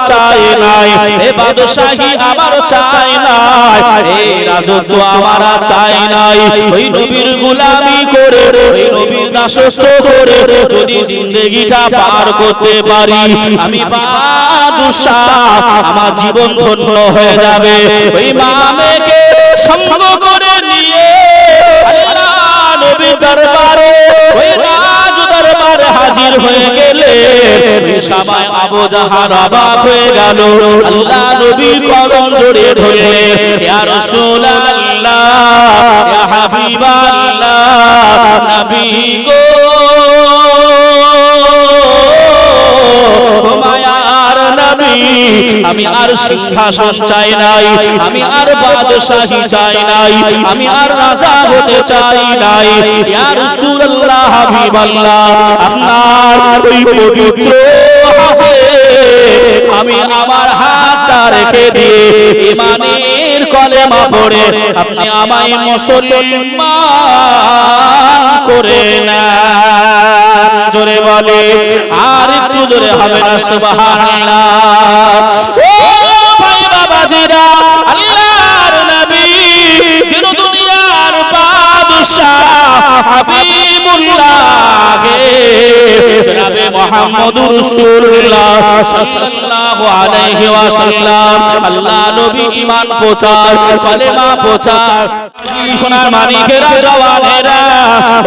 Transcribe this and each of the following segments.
চাই নাই, এ বাদশাহী আমার চাই নাই, এই রাজত্ব আমার চাই নাই। ওই নবীর গোলামি করে, ওই নবীর দাসত্ব করে যদি জিন্দেগিটা পার করতে পারি, আমি বাদশাহ, আমার জীবন ধন্য হয়ে যাবে। ওই মামেকে সঙ্গ করে নিয়ে আল্লাহ নবীর দরবারে, ওই রাজ দরবারে হাজির হয়ে গেলে ওই সময় আবু জাহাল অবাক হয়ে গেল। আল্লাহ নবীর কদম জড়িয়ে ধরলে, ইয়া রাসূলুল্লাহ, ইয়া হাবিবাল্লাহ, নবী গো, মায়ার নবী, আমি আর সিংহাসন চাই নাই, আমি আর বাদশাহী চাই নাই, আমি আর রাজা হতে চাই নাই। ইয়া রাসূলুল্লাহ, হাবিবাল্লাহ, আপনার ওই পবিত্র হাতে আমি আমার হাতটা রেখে দিয়ে ঈমানের কলেমা পড়ে আপনি আমায় মুসলমান করে নেন। জোরে বলে, আর একটু জোরে হবে না সুবহানাল্লাহ। ও ভাই বাবাজিরা, আল্লাহর নবী দিন দুনিয়ার বাদশাহ হাবিবুল্লাহ জনাবে মুহাম্মদুর রাসূলুল্লাহ সাল্লাল্লাহু আলাইহি ওয়াসাল্লাম, আল্লাহ নবী ঈমান প্রচার, কলেমা প্রচার। সোনার মানিকেরা, জওয়ানেরা,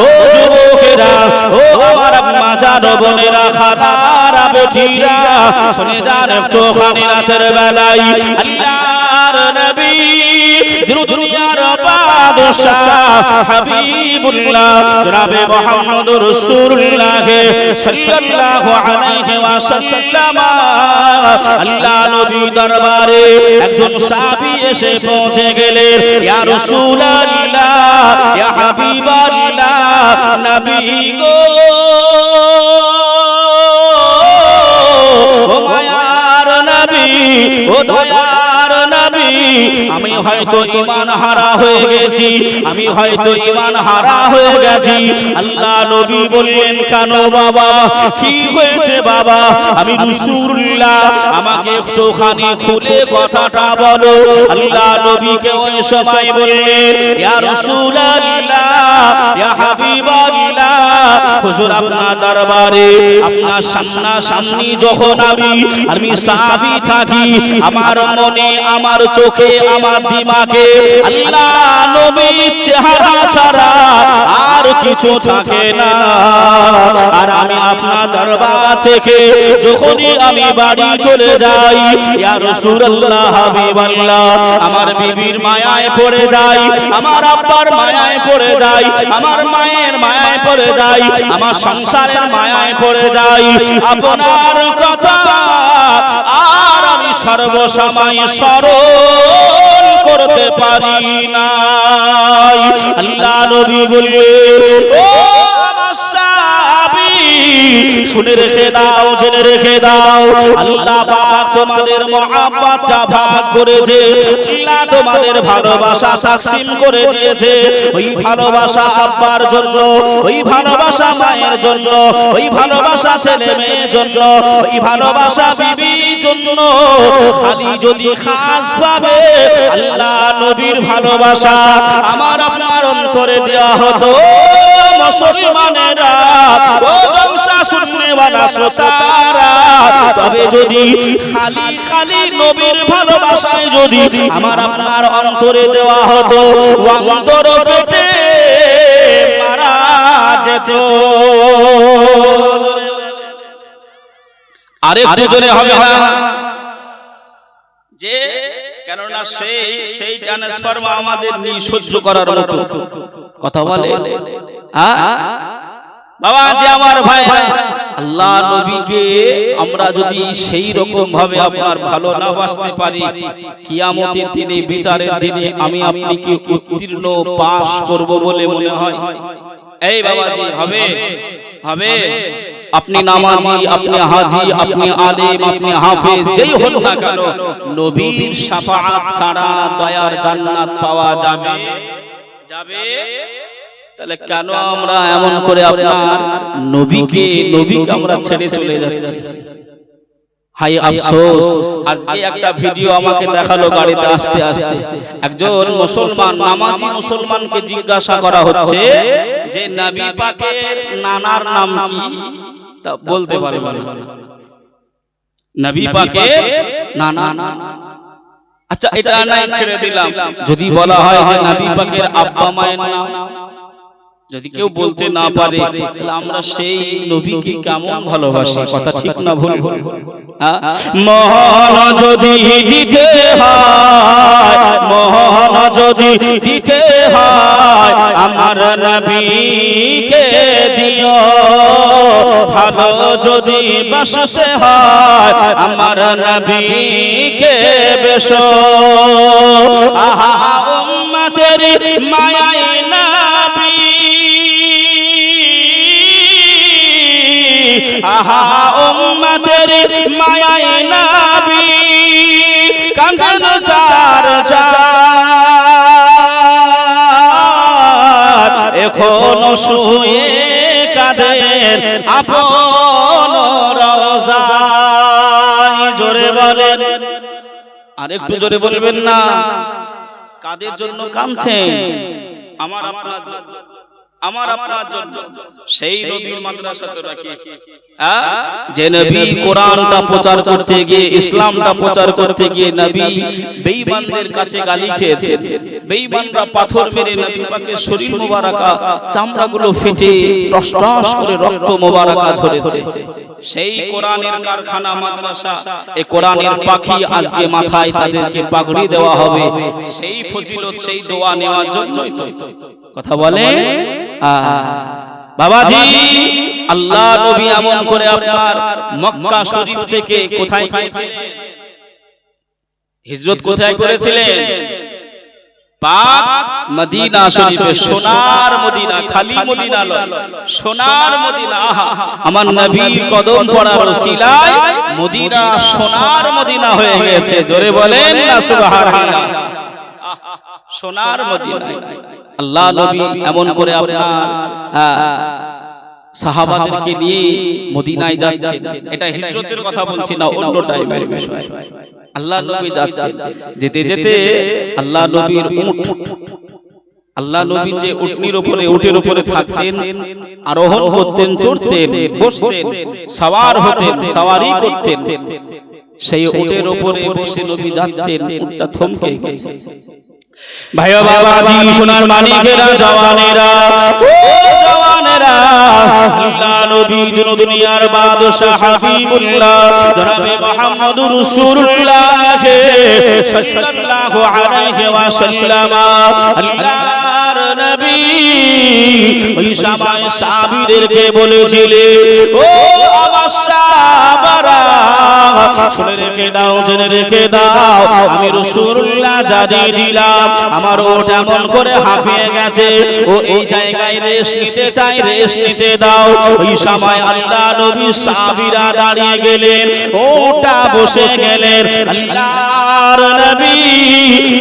ও যুবকেরা, ও আমার আম্মা জান, বোনেরা, খালারা, বেটিরা, শুনে যান একটু খানি রাতের বেলায় আল্লাহর নবী দুনিয়ার বাদশাহ হাবিবুল্লাহ জনাবে মুহাম্মদুর রাসূলুল্লাহ সাল্লাল্লাহু আলাইহি ওয়াসাল্লাম, আল্লাহ নবী দরবারে একজন সাহাবী এসে পৌঁছে গেলেন। ইয়া রাসূলুল্লাহ, ইয়া হাবিবাল্লাহ, নবী গো, ও মায়ার নবী, ও দয়ার নবী, আমি হয়তো ঈমান হারা হয়ে গেছি, আমি হয়তো ঈমান হারা হয়ে গেছি। আল্লাহ নবী বললেন, কেন বাবা, কি হয়েছে বাবা? আমি রাসূলুল্লাহ, আমাকে একটুখানি খুলে কথাটা বলো। আল্লাহ নবীকে ওই সময় বললেন, ইয়া রাসূলুল্লাহ, ইয়া হাবিবাল্লাহ, হুজুর আপনার দরবারে, আপনার সামনাসামনি যখন আমি সাহাবী থাকি, আমার মনে, আমার চোখে, আমার দিমাগে আল্লাহ নবীর চেহারা ছাড়া আর কিছু থাকে না। আর আমি আপনার দরবার থেকে যখনই আমি বাড়ি চলে যাই, ইয়া রাসূলুল্লাহ, হাবিবাল্লাহ, আমার বিবির মায়ায় পড়ে যাই, আমার আব্বার মায়ায় পড়ে যাই, আমার মায়ের মায়ায় পড়ে যাই, আমার সংসারের মায়ায় পড়ে যাই। আপনার কথা আর আমি সর্বসময় স্মরণ করতে পারি না। আল্লাহ নবী বললেন, ও আমার সাহাবী, শুনে রেখে দাও, জেনে রেখে দাও, আল্লাহ পাক তোমাদের মহব্বতটা ভাগ করেছে, আল্লাহ তোমাদের ভালোবাসা তাকসিম করে দিয়েছে। ওই ভালোবাসা আব্বার জন্য, ওই ভালোবাসা মায়ের জন্য, ওই ভালোবাসা ছেলে মেয়ের জন্য, ওই ভালোবাসা বিবির জন্য। খালি যদি খাস ভাবে আল্লাহ নবীর ভালোবাসা আমার আপনার অন্তরে দেওয়া হতো, মুসলমানেরা, ও জলসা শুননে ওয়ালা শ্রোতারা, তবে যদি খালি খালি নবীর ভালোবাসায় যদি আমার আপনার অন্তরে দেওয়া হতো, অন্তর ফেটে মারা যেত। আরেকটু জোরে হবে না, যে কেননা সেই ট্রান্সফরমার আমাদের নিয়ে সহ্য করার মতো কথা বলে। বাবা যে আমার ভাই, আল্লাহ নবীকে আমরা যদি সেই রকম ভাবে আপনার ভালো না বাসতে পারি, কিয়ামতের দিনে, বিচারের দিনে আমি আপনি কি উত্তীর্ণ পাস করব বলে মনে হয়? এই বাবাজি, হবে হবে। আপনি নামাজি, আপনি হাজি, আপনি আলেম, আপনি হাফেজ, যেই হন না কেন, নবীর শাফাআত ছাড়া দয়ার জান্নাত পাওয়া যাবে যাবে? তাহলে কেন আমরা এমন করে আপনার নবীকে আমরা ছেড়ে চলে যাচ্ছি? হাই আফসোস, আজকে একটা ভিডিও আমাকে দেখালো গাড়িতে আসতে আসতে, একজন মুসলমান, নামাজি মুসলমানকে জিজ্ঞাসা করা হচ্ছে যে নবী পাকের নানার নাম কি, তা বলতে পারবে না। নবী পাকের নানা, আচ্ছা এটা নাই ছেড়ে দিলাম, যদি বলা হয় যে নবী পাকের আব্বা মায়ের নাম, যদি কেউ বলতে না পারে তাহলে আমরা সেই নবীকে কেমন ভালোবাসি, কথা ঠিক না ভুল? মহন যদি দিতে হয়, মহন যদি দিতে হয়, আমার নবীকে দিও, ভালো যদি বাসতে হয়, আমার নবীকে বেশো। আহা উম্মতের মায়াই নবী, আহা উম্মতের মায়াই নবী, কাঁদেন চার চার, এখনো শুয়ে কাঁদেন আপন রওজায়। জোরে বলেন, আর একটু জোরে বলবেন না। কাদের জন্য কাঁদছেন? আমার আপনার জন্য, আমার আপনার জন্য। সেই নবীর মাদ্রাসা তো রাখি, যে নবী কোরআনটা প্রচার করতে গিয়ে, ইসলামটা প্রচার করতে গিয়ে নবী বেঈমানদের কাছে গালি খেয়েছেন, বেঈমানরা পাথর মেরে নবী পাকের শরীর মোবারকা চামড়াগুলো ফেটে টস টস করে রক্ত মোবারকা ঝরেছে। সেই কোরআনের কারখানা মাদ্রাসা, এই কোরআনের পাখি আজকে মাথায় তাদেরকে পাগড়ি দেওয়া হবে, সেই ফজিলত, সেই দোয়া নেওয়ার জন্যই তো। কথা বলে বাবাজি, আল্লাহ নবী এমন করে আপনার মক্কা শরীফ থেকে কোথায় গিয়েছিলেন? হিজরত কোথায় করেছিলেন? পাক মদিনা শরীফে, সোনার মদিনা, খালি মদিনা নয়, সোনার মদিনা। আমার নবীর কদম পড়ার ওসিলায় মদিনা সোনার মদিনা হয়ে গেছে। জোরে বলেন না সুবহানাল্লাহ। সোনার মদিনা আল্লাহ নবী এমন করে আপনার সাহাবাদেরকে নিয়ে মদিনায় যাচ্ছেন। এটা হিজরতের কথা বলছি না, অন্য টাইমের বিষয়। আল্লাহ নবী যাচ্ছেন, যেতে যেতে আল্লাহ নবীর উট, আল্লাহ নবী যে উটনির উপরে, উটের উপরে থাকতেন, আরোহণ করতেন, চড়তেন, বসতেন, সওয়ার হতেন, সওয়ারি করতেন, সেই উটের উপরে বসে নবী যাচ্ছেন, উটটা থমকে গেছে। ভাইয়া বাবাজি, সোনার মানিকেরা, জওয়ানেরা, ও জওয়ানেরা, আল্লাহ নবী দুনিয়ার বাদশা হাবিবুল্লাহ জনাবে মুহাম্মদুর রাসূলুল্লাহ সাল্লাল্লাহু আলাইহি ওয়াসাল্লাম, আল্লাহর নবী ওই সময় সাহাবীদেরকে বলেছিলেন, ও আমার সাহাবারা, শুনে রেখে দাও, জেনে রেখে দাও, আমি রাসূলুল্লাহ জানিয়ে দিলাম, আমার ওটা এমন করে হাঁপিয়ে গেছে, ও এই জায়গায় রেস্ট নিতে চাই, রেস্ট নিতে দাও। ওই সময় আল্লাহ নবী সাহাবীরা দাঁড়িয়ে গেলেন, ওটা বসে গেলেন। আল্লাহর নবী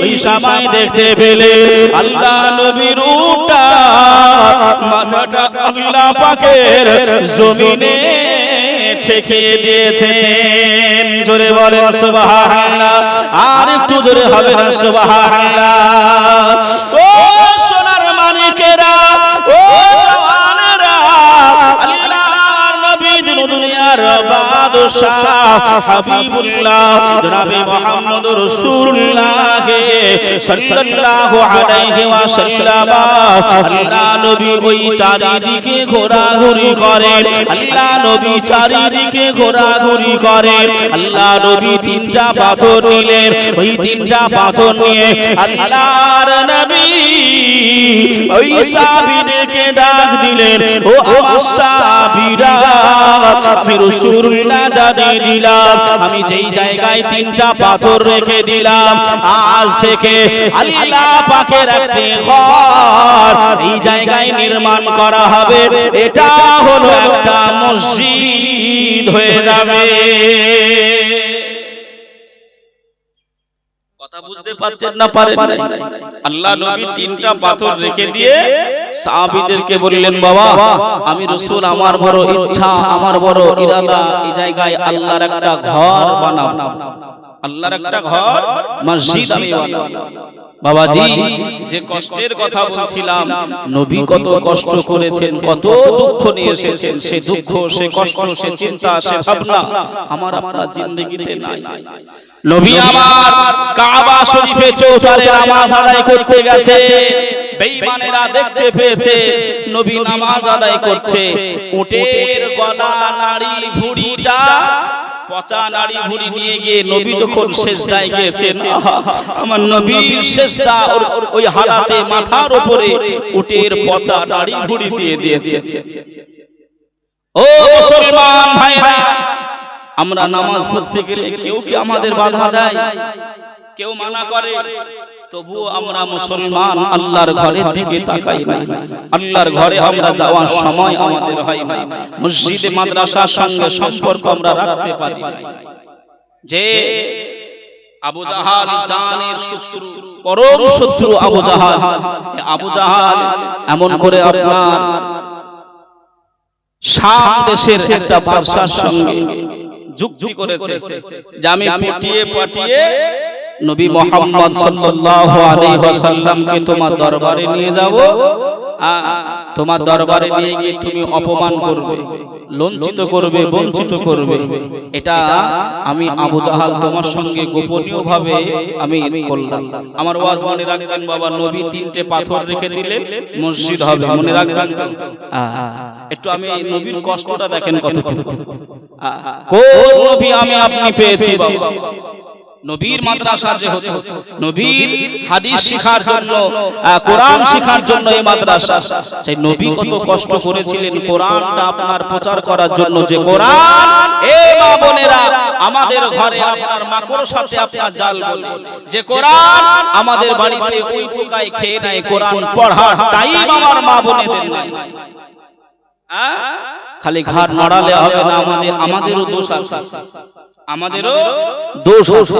ওই সময় দেখতে পেলেন আল্লাহ নবীর ওটা মাথাটা আল্লাহ পাকের জমিনে ঠেকে দিয়েছেন। জোরে বলেন সুবহানাল্লাহ, আর একটু জোরে হবে না সুবহানাল্লাহ। ও সোনার মানিকেরা, ও জওয়ানেরা, আল্লাহর নবী দুনিয়ার বাদশা হাবিবুল্লাহ জনাবে মুহাম্মদুর রাসূলুল্লাহ সাল্লাল্লাহু আলাইহি ওয়াসাল্লাম, আল্লাহ নবী ওই চারিদিকে ঘোরাঘুরি করেন, আল্লাহ নবী চারিদিকে ঘোরাঘুরি করেন। আল্লাহ নবী তিনটা পাথর নিলেন, ওই তিনটা পাথর নিয়ে আল্লাহর নবী ওই সাহাবীদেরকে ডাক দিলেন, ও আমার সাহাবীরা, আমি রাসূলুল্লাহ জানিয়ে দিলাম, আমি যেই জায়গায় তিনটা পাথর রেখে দিলাম, আজ থেকে আল্লাহ পাকের একটি ঘর এই জায়গায় নির্মাণ করা হবে, এটা হলো একটা মসজিদ হয়ে যাবে। কথা বুঝতে পারছেন না পারেন? আল্লাহ নবী তিনটা পাথর রেখে দিয়ে সাহাবীদেরকে বললেন, বাবা আমি রাসূল, আমার বড় ইচ্ছা, আমার বড় ইরাদা, এই জায়গায় আল্লাহর একটা ঘর বানাও, আল্লাহর একটা ঘর মসজিদ আমি বানাবো। বাবাজি, যে কষ্টের কথা বলছিলাম, নবী কত কষ্ট করেছেন, কত দুঃখ নিয়ে এসেছেন, সে দুঃখ, সে কষ্ট, সে চিন্তা, সে ভাবনা আমার আপনার জিন্দেগিতে নাই। নবী আমার কাবা শরীফে চৌথারে নামাজ আদায় করতে গেছে, বেঈমানেরা দেখতে পেয়েছে নবী নামাজ আদায় করছে, উটের গলা, নাড়ি, ভুঁড়িটা, পচা নাড়ি ভুঁড়ি নিয়ে গিয়ে নবী যখন সিজদায় গিয়েছেন, আমার নবীর সিজদা ওই হালাতে মাথার উপরে উটের পচা নাড়ি ভুঁড়ি দিয়ে দিয়েছে। ও মুসলমান ভাইরা, আমরা নামাজ পড়তে গেলে কেউ কি আমাদের বাধা দেয়? কেউ মানা করে? তবুও আমরা মুসলমান আল্লাহর ঘরের দিকে তাকাই না। আল্লাহর ঘরে আমরা যাওয়ার সময় আমাদের হয় না, মসজিদে মাদ্রাসার সঙ্গে সম্পর্ক আমরা রাখতে পারি না। যে আবু জাহাল জানের শত্রু, পরম শত্রু আবু জাহাল, আবু জাহাল এমন করে আপনার শাম দেশের একটা বাদশার সঙ্গে যুক্তি করেছে যে আমি পটিয়ে পাটিয়ে নবী মুহাম্মদ সাল্লাল্লাহু আলাইহি ওয়াসাল্লামকে তোমার দরবারে নিয়ে যাব, তোমার দরবারে নিয়ে গিয়ে তুমি অপমান করবে, লজ্জিত করবে, বঞ্চিত করবে। এটা আমি আবু জাহাল তোমার সঙ্গে গোপনীয়ভাবে আমি করলাম। আমার ওয়াজ মনে রাখবেন বাবা, নবী তিনটে পাথর রেখে দিলেন, মসজিদ হবে, মনে রাখবেন তো। একটু আমি নবীর কষ্টটা দেখেন কতটুকু। কোন নবী আমি আপনি পেয়েছি বাবা? নবীর মাদ্রাসা যে হতো, নবীর হাদিস শেখার জন্য, কোরআন শেখার জন্য এই মাদ্রাসা, সেই নবী কত কষ্ট করেছিলেন কোরআনটা আপনার প্রচার করার জন্য। যে কোরআন, এ মা বোনেরা, আমাদের ঘরে আপনার মাকড় সাথে আপনার জাল বলে, যে কোরআন আমাদের বাড়িতে ওই পোকায় খেয়ে নেয়, কোরআন পড়ার টাইম আমার মা বোনেদের নাই। খালি ঘাড় নাড়ালে হবে না, আমাদেরও দোষ আছে, আমাদেরও দোষ আছে।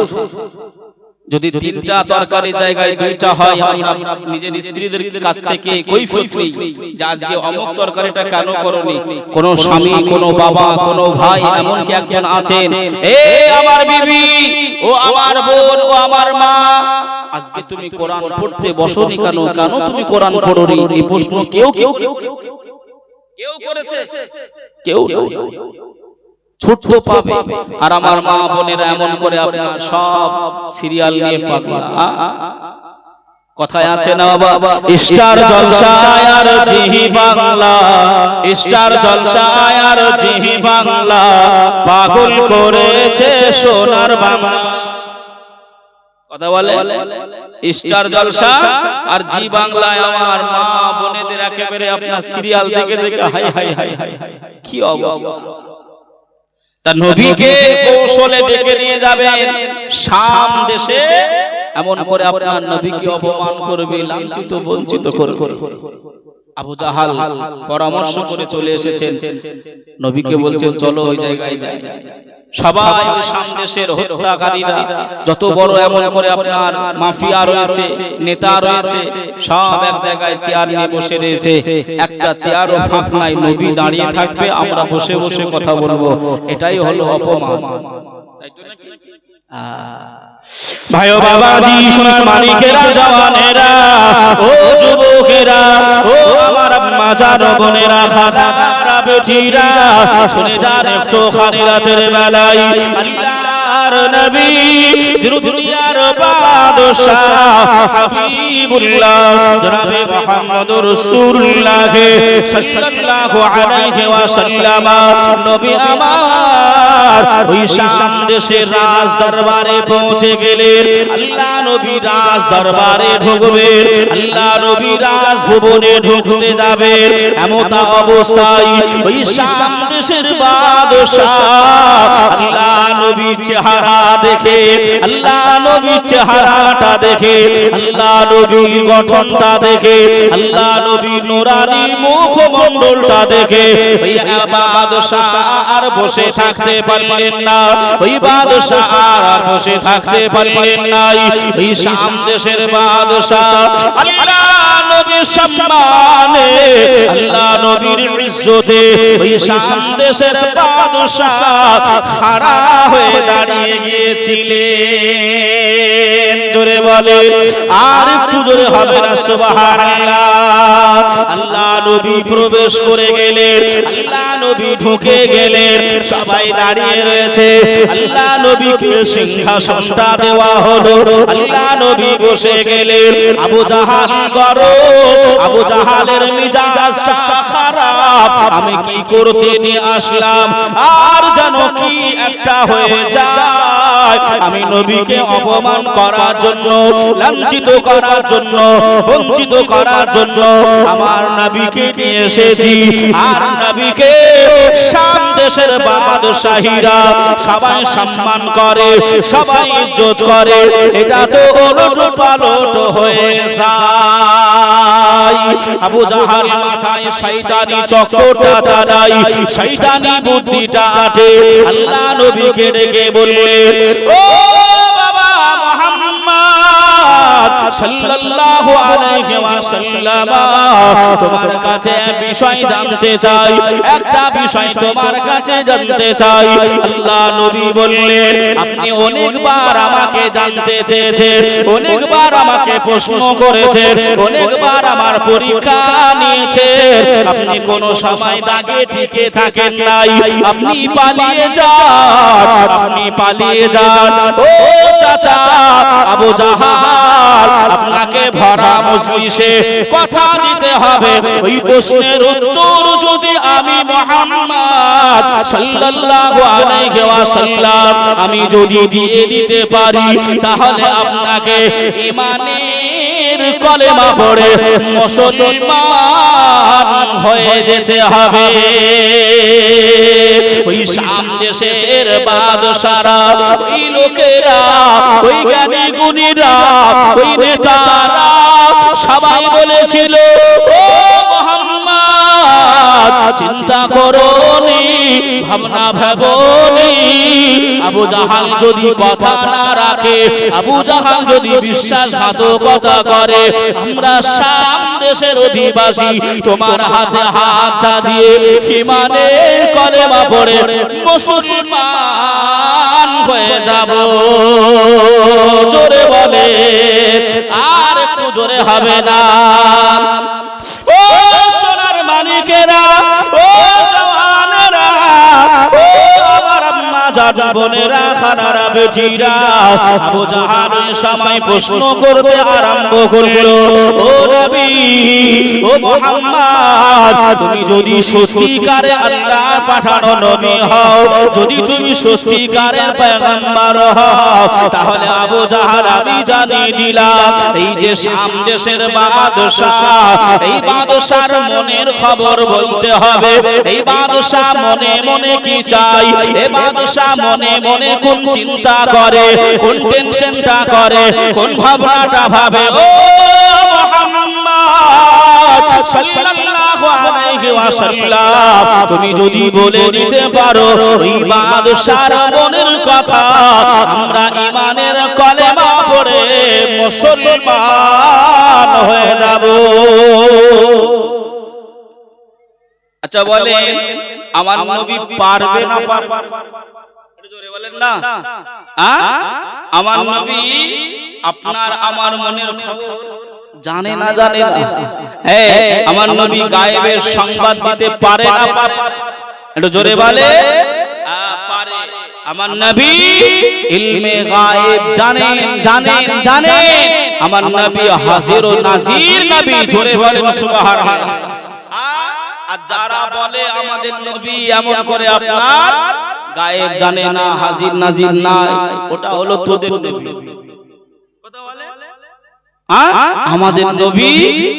যদি তিনটা তরকারি জায়গায় দুইটা হয়, আমরা নিজের স্ত্রীদের কাছ থেকে কৈফিয়ত নেই যে আজকে অমুক তরকারিটা কেন করনি। কোন স্বামী, কোন বাবা, কোন ভাই, এমনকি একজন আছেন, এ আমার বিবি, ও আমার বোন, ও আমার মা, আজকে তুমি কোরআন পড়তে বসনি কেন, কেন তুমি কোরআন পড়োনি? এই প্রশ্ন কেউ করেছে? কেউ ছোট্ট পাবে। আর আমার মা বোনেরা এমন করে আপনার সব সিরিয়াল নিয়ে পাগল। কথায় আছে না বাবা, স্টার জলসায় আর জি বাংলা, স্টার জলসায় আর জি বাংলা, পাগল করেছে সোনার বাংলা। কথা বলে, স্টার জলসা আর জি বাংলায় আমার মা বোনেদের একেবারে আপনার সিরিয়াল দেখে দেখে হাই হাই হাই হাই, কি অবস্থা। তা নবীকে কৌশলে ডেকে নিয়ে যাবেন শাম দেশে, এমন করে আপনার নবীকে অপমান করবে, লাঞ্ছিত বঞ্চিত করবে। আবু জাহাল পরামর্শ করে চলে এসেছেন, নবীকে বলছেন চলো ওই জায়গায় যাই। সবাই ওই শাম দেশের হত্যাকারীরা, যত বড় এমন করে আপনার মাফিয়া রয়েছে, নেতা রয়েছে, সব এক জায়গায় চেয়ার নিয়ে বসে রয়েছে। একটা চেয়ারও ফাঁক নাই, নবী দাঁড়িয়ে থাকবে, আমরা বসে বসে কথা বলবো। এটাই হলো অপমান, তাই তো নাকি? ভাই ও বাবাজি, সোনার মালিকেরা, জওয়ানেরা, ও যুবকেরা, ও আমার আম্মা জান, বোনেরা, খালারা, বেটিরা, শুনে যান একটুখানি রাতের বেলায় আল্লাহর নবী, দুনিয়ার বাদশাহ হাবিবুল্লাহ জনাবে মুহাম্মদুর রাসূলুল্লাহ সাল্লাল্লাহু আলাইহি ওয়াসাল্লাম, নবী আমার ওই শাম দেশের রাজ দরবারে পৌঁছে গেলেন। আল্লাহ নবী রাজ দরবারে ঢুকবেন, আল্লাহ নবী রাজ ভবনে ঢুকতে যাবেন, এমত অবস্থায় ওই শাম দেশের বাদশাহ আল্লাহ নবী চেহারা চেহারা দেখে, আল্লাহ নবীর চেহারাটা দেখে, আল্লাহ নবীর গঠনটা দেখে, আল্লাহ নবীর নুরানি মুখমণ্ডলটা দেখে ওই বাদশাহ আর বসে থাকতে পারলেন না, ওই বাদশাহ আর বসে থাকতে পারলেন না। ওই শাম দেশের বাদশাহ আল্লাহ নবীর সম্মানে, আল্লাহ নবীর ইজ্জতে ওই শাম দেশের বাদশাহ খাড়া হয়ে দাঁড়িয়ে গিয়েছিলেন। জোরে বলে, আর একটু জোরে হবে না সুবহানাল্লাহ। আল্লাহ নবী প্রবেশ করে গেলেন, আল্লাহ নবী ঢুকে গেলেন, সবাই দাঁড়িয়ে রয়েছে। আল্লাহ নবীকে সিংহাসনটা দেওয়া হলো, আল্লাহ নবী বসে গেলেন। আবু জাহাল গরম, আবু জাহালের মিজাজটা খারাপ, আমি কি করতে নিয়ে আসলাম, আর জানো কি একটা হয়ে যায়, আমি নবীকে অপমান করার জন্য, লাঞ্ছিত করার জন্য, বঞ্চিত করার জন্য আমার নবীকে নিয়ে এসেছি। আর নবীকে শাম দেশের বাদশাহীরা সবাই সম্মান করে, সবাই ইজ্জত করে, এটা তো ওলট পালট হয়ে যায়। আবু জাহাল মাথায় শয়তানি চক্রটা চালায়, শয়তানি বুদ্ধিটা আটে। আল্লাহ নবীকে ডেকে বললেন, ও বাবা মুহাম্মদ সাল্লাল্লাহু আলাইহি ওয়াসাল্লাম, তোমার কাছে বিষয় জানতে চাই, একটা বিষয় তোমার কাছে জানতে চাই। আল্লাহ নবী বললেন, আপনি অনেকবার আমাকে জানতে চেয়েছেন, অনেকবার আমাকে প্রশ্ন করেছেন, অনেকবার আমার পরীক্ষা নিয়েছেন, আপনি কোনো সময় দাগে টিকে থাকেন নাই, আপনি পালিয়ে যান, আপনি পালিয়ে যান। ও চাচা আবু জাহাল, আপনাকে ভরা মজলিসে কথা দিতে হবে, ওই প্রশ্নের উত্তর যদি আমি মুহাম্মদ সাল্লাল্লাহু আলাইহি ওয়াসাল্লাম আমি যদি দিয়ে দিতে পারি, তাহলে আপনাকে ঈমানের কলেমা পড়ে মুসলমান হয়ে যেতে হবে। ওই শাম দেশের বাদশারা, ওই লোকেরা, ওই জ্ঞানী গুণীরা, ওই নেতারা সবাই বলেছিল, ও মুহাম্মদ চিন্তা করোনি, ভাবনা ভাবোনি, আবু জাহাল যদি কথা না রাখে, আবু জাহাল যদি বিশ্বাসঘাতকতা করে, আমরা শাম দেশের অধিবাসী তোমার হাতে হাতটা দিয়ে ঈমানের কলেমা পড়ে মুসলমান হয়ে যাব। জোরে বলে, আর একটু জোরে হবে না? ও সোনার মানিকেরা, ও জওয়ানেরা, ও আমার আম্মা জান বোনেরা, খালারা, বেটিরা, আবু জাহাল ওই সময় প্রশ্ন করতে আরম্ভ করলো, ও নবী, ও মুহাম্মদ, তুমি যদি সত্যিকারে আল্লাহর পাঠানো নবী হও, যদি তুমি সত্যিকারের পয়গম্বর হও, তাহলে আবু জাহাল আমি জানিয়ে দিলাম, এই যে শাম দেশের বাদশাহ, এই বাদশার মনের খবর বলতে হবে, এই বাদশাহ মনে মনে কি চাই, এই বাদশাহ মনে মনে কোন চিন্তা করে, কোন টেনশনটা করে, কোন ভাবনাটা ভাবে। ও মুহাম্মদ সাল্লাল্লাহু আলাইহি ওয়াসাল্লাম তুমি যদি বলে দিতে পারো ওই বাদশার মনের কথা, আমরা ঈমানের কলেমা পড়ে মুসলমান হয়ে যাব। আচ্ছা বলেন, আমার নবী পারবে না পারবে? জোরে বলেন না। আমার নবী আপনার আমার মনের খবর জানে না, জানে না? আমার নবী গায়েবের সংবাদ দিতে পারে না পারে? একটু জোরে বলে, পারে। আমার নবী ইলমে গায়েব জানেন, জানেন, জানেন। আমার নবী হাজির ও নাজির নবী। জোরে বলেন সুবহানাল্লাহ। আর যারা বলে আমাদের নবী এমন করে আপনার গায়েব জানে না, হাজির নাজির নাই, ওটা হলো তোদের নবী। কথা বলে আমাদের নবী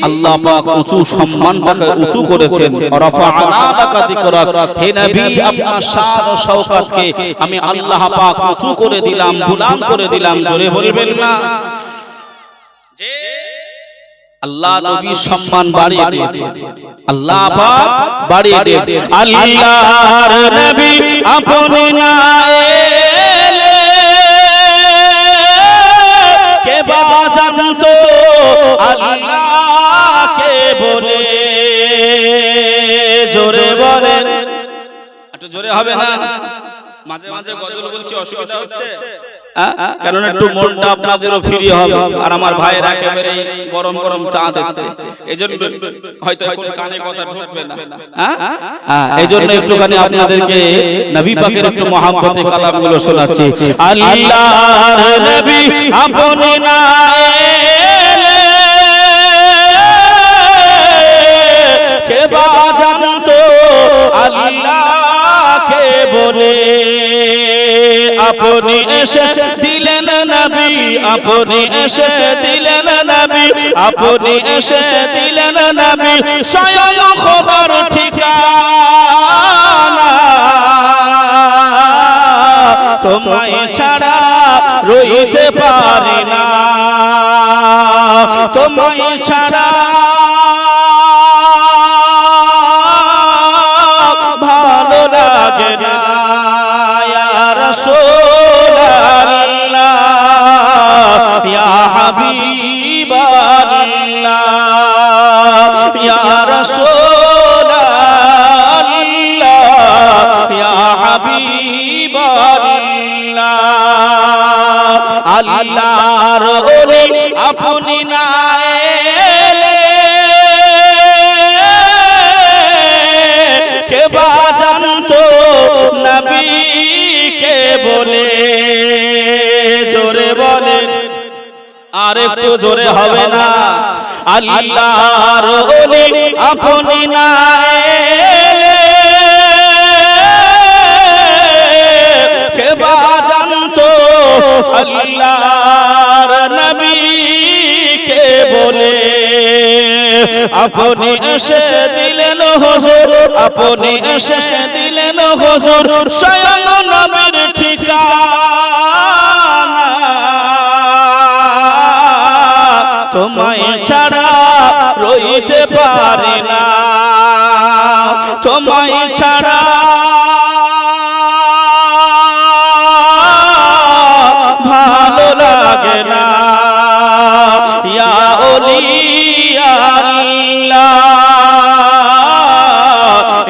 আল্লাহ পাক উঁচু সম্মানটাকে উঁচু করেছেন। রাফা'না লাকা যিকরাক, হে নবী আপনার শান ও শওকতকে আমি আল্লাহ পাক উঁচু করে দিলাম, বুলন্দ করে দিলাম। জোরে বলবেন না যে আল্লাহ নবীর সম্মান বাড়িয়ে দিয়েছে, আল্লাহ পাক বাড়িয়ে দিয়েছে। আল্লাহর নবী আপনি না এলে কে জানতো আল্লাহকে বলে। জোরে বলেন, একটু জোরে হবে না? মাঝে মাঝে গজল বলছি, অসুবিধা হচ্ছে? কারণ একটু মনটা আপনাদেরও ফ্রি হবে। আর আমার ভাইয়েরা একেবারে গরম গরম চা দিচ্ছে, এজন্য হয়তো এখন কানে কথা ঢুকবে না। এজন্য একটুখানি আপনাদেরকে নবী পাকের একটু মহব্বতে কালামগুলো শোনাচ্ছি। আল্লাহর নবী আপনি না এলে কে বা জানতো আল্লাহকে বলে। আপনি এসে দিলেন নবী, আপনি এসে দিলেন নবী, আপনি এসে দিলেন নবী স্বয়ং খবর ঠিকানা। তোমায় ছাড়া রইতে পারি না, তোমায় ছাড়া ভালো লাগে না। রাসূলুল্লাহ ইয়া হাবিবাল্লাহ ইয়া রাসূলুল্লাহ ইয়া হাবিবাল্লাহ। আল্লাহর ওলি আপনি না এলে কে বা জানতো নবীকে বলে। জোরে বলেন, আর একটু জোরে হবে না? আল্লাহর ওলি আপনি না এলে কে বা জানতো আল্লাহর নবীকে বলে। আপনি এসে দিলেন হুজুর, আপনি এসে দিলেন হুজুর স্বয়ং নবীর ঠিকানা। তোমায় ছাড়া রইতে পারি না, তোমায় ছাড়া ভালো লাগে না। ইয়া ওলি আল্লাহ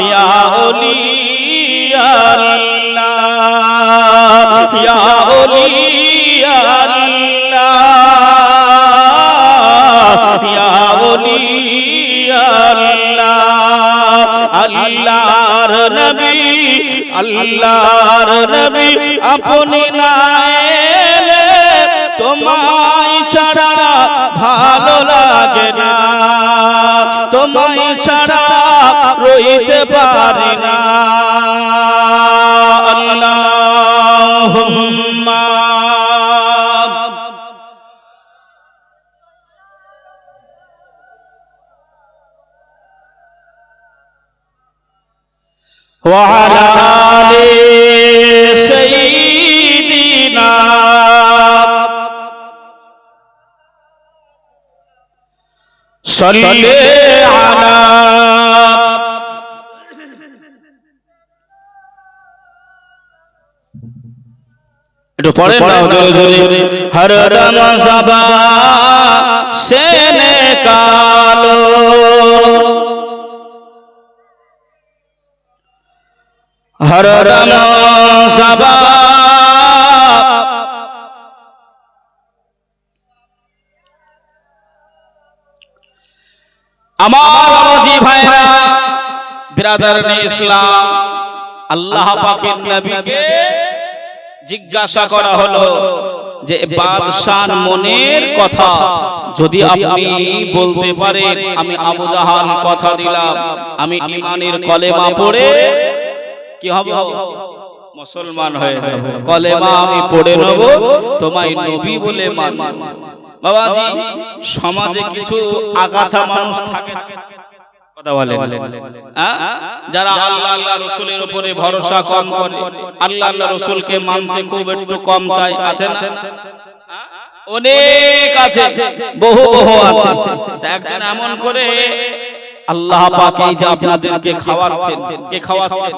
ইয়া ওলি আল্লাহ ইয়া ওলি আল্লাহ ইয়া ওলি আল্লাহ। আল্লাহর নবী, আল্লাহর নবী আপনি না এলে তোমায় ছাড়া ভালো লাগে না, তোমায় ছাড়া রইতে পারি না। আল্লাহুম্মা ওয়া আলা আলি সাইয়্যিদিনা সাল্লি আলা। একটু পড়ে নাও জোরে জোরে। হরদম সবা সে নিকালো, হরদম সবা আমার জি ভাইরা বিরাদারনে ইসলাম, আল্লাহ পাকের নবীকে জিজ্ঞাসা করা হলো যে বাদশার মনের কথা যদি আপনি বলতে পারেন, আমি আবু জাহাল কথা দিলাম, আমি ঈমানের কলেমা পড়ে কি হব? মুসলমান হয়ে যাব। কলেমা আমি পড়ে নেব, তোমায় নবী বলে মানব। বাবাজি সমাজে কিছু আগাছা মানুষ থাকে, কথা বলে, যারা আল্লাহ আল্লাহ রসুলের উপরে ভরসা কম করে, আল্লাহ আল্লাহ রসুলকে মানতে খুব একটু কম চায়, আছে না? অনেক আছে, বহু বহু আছে। একজন এমন করে আল্লাহ পাক এই যে আপনাদেরকে খাওয়াচ্ছেন, কে খাওয়াচ্ছেন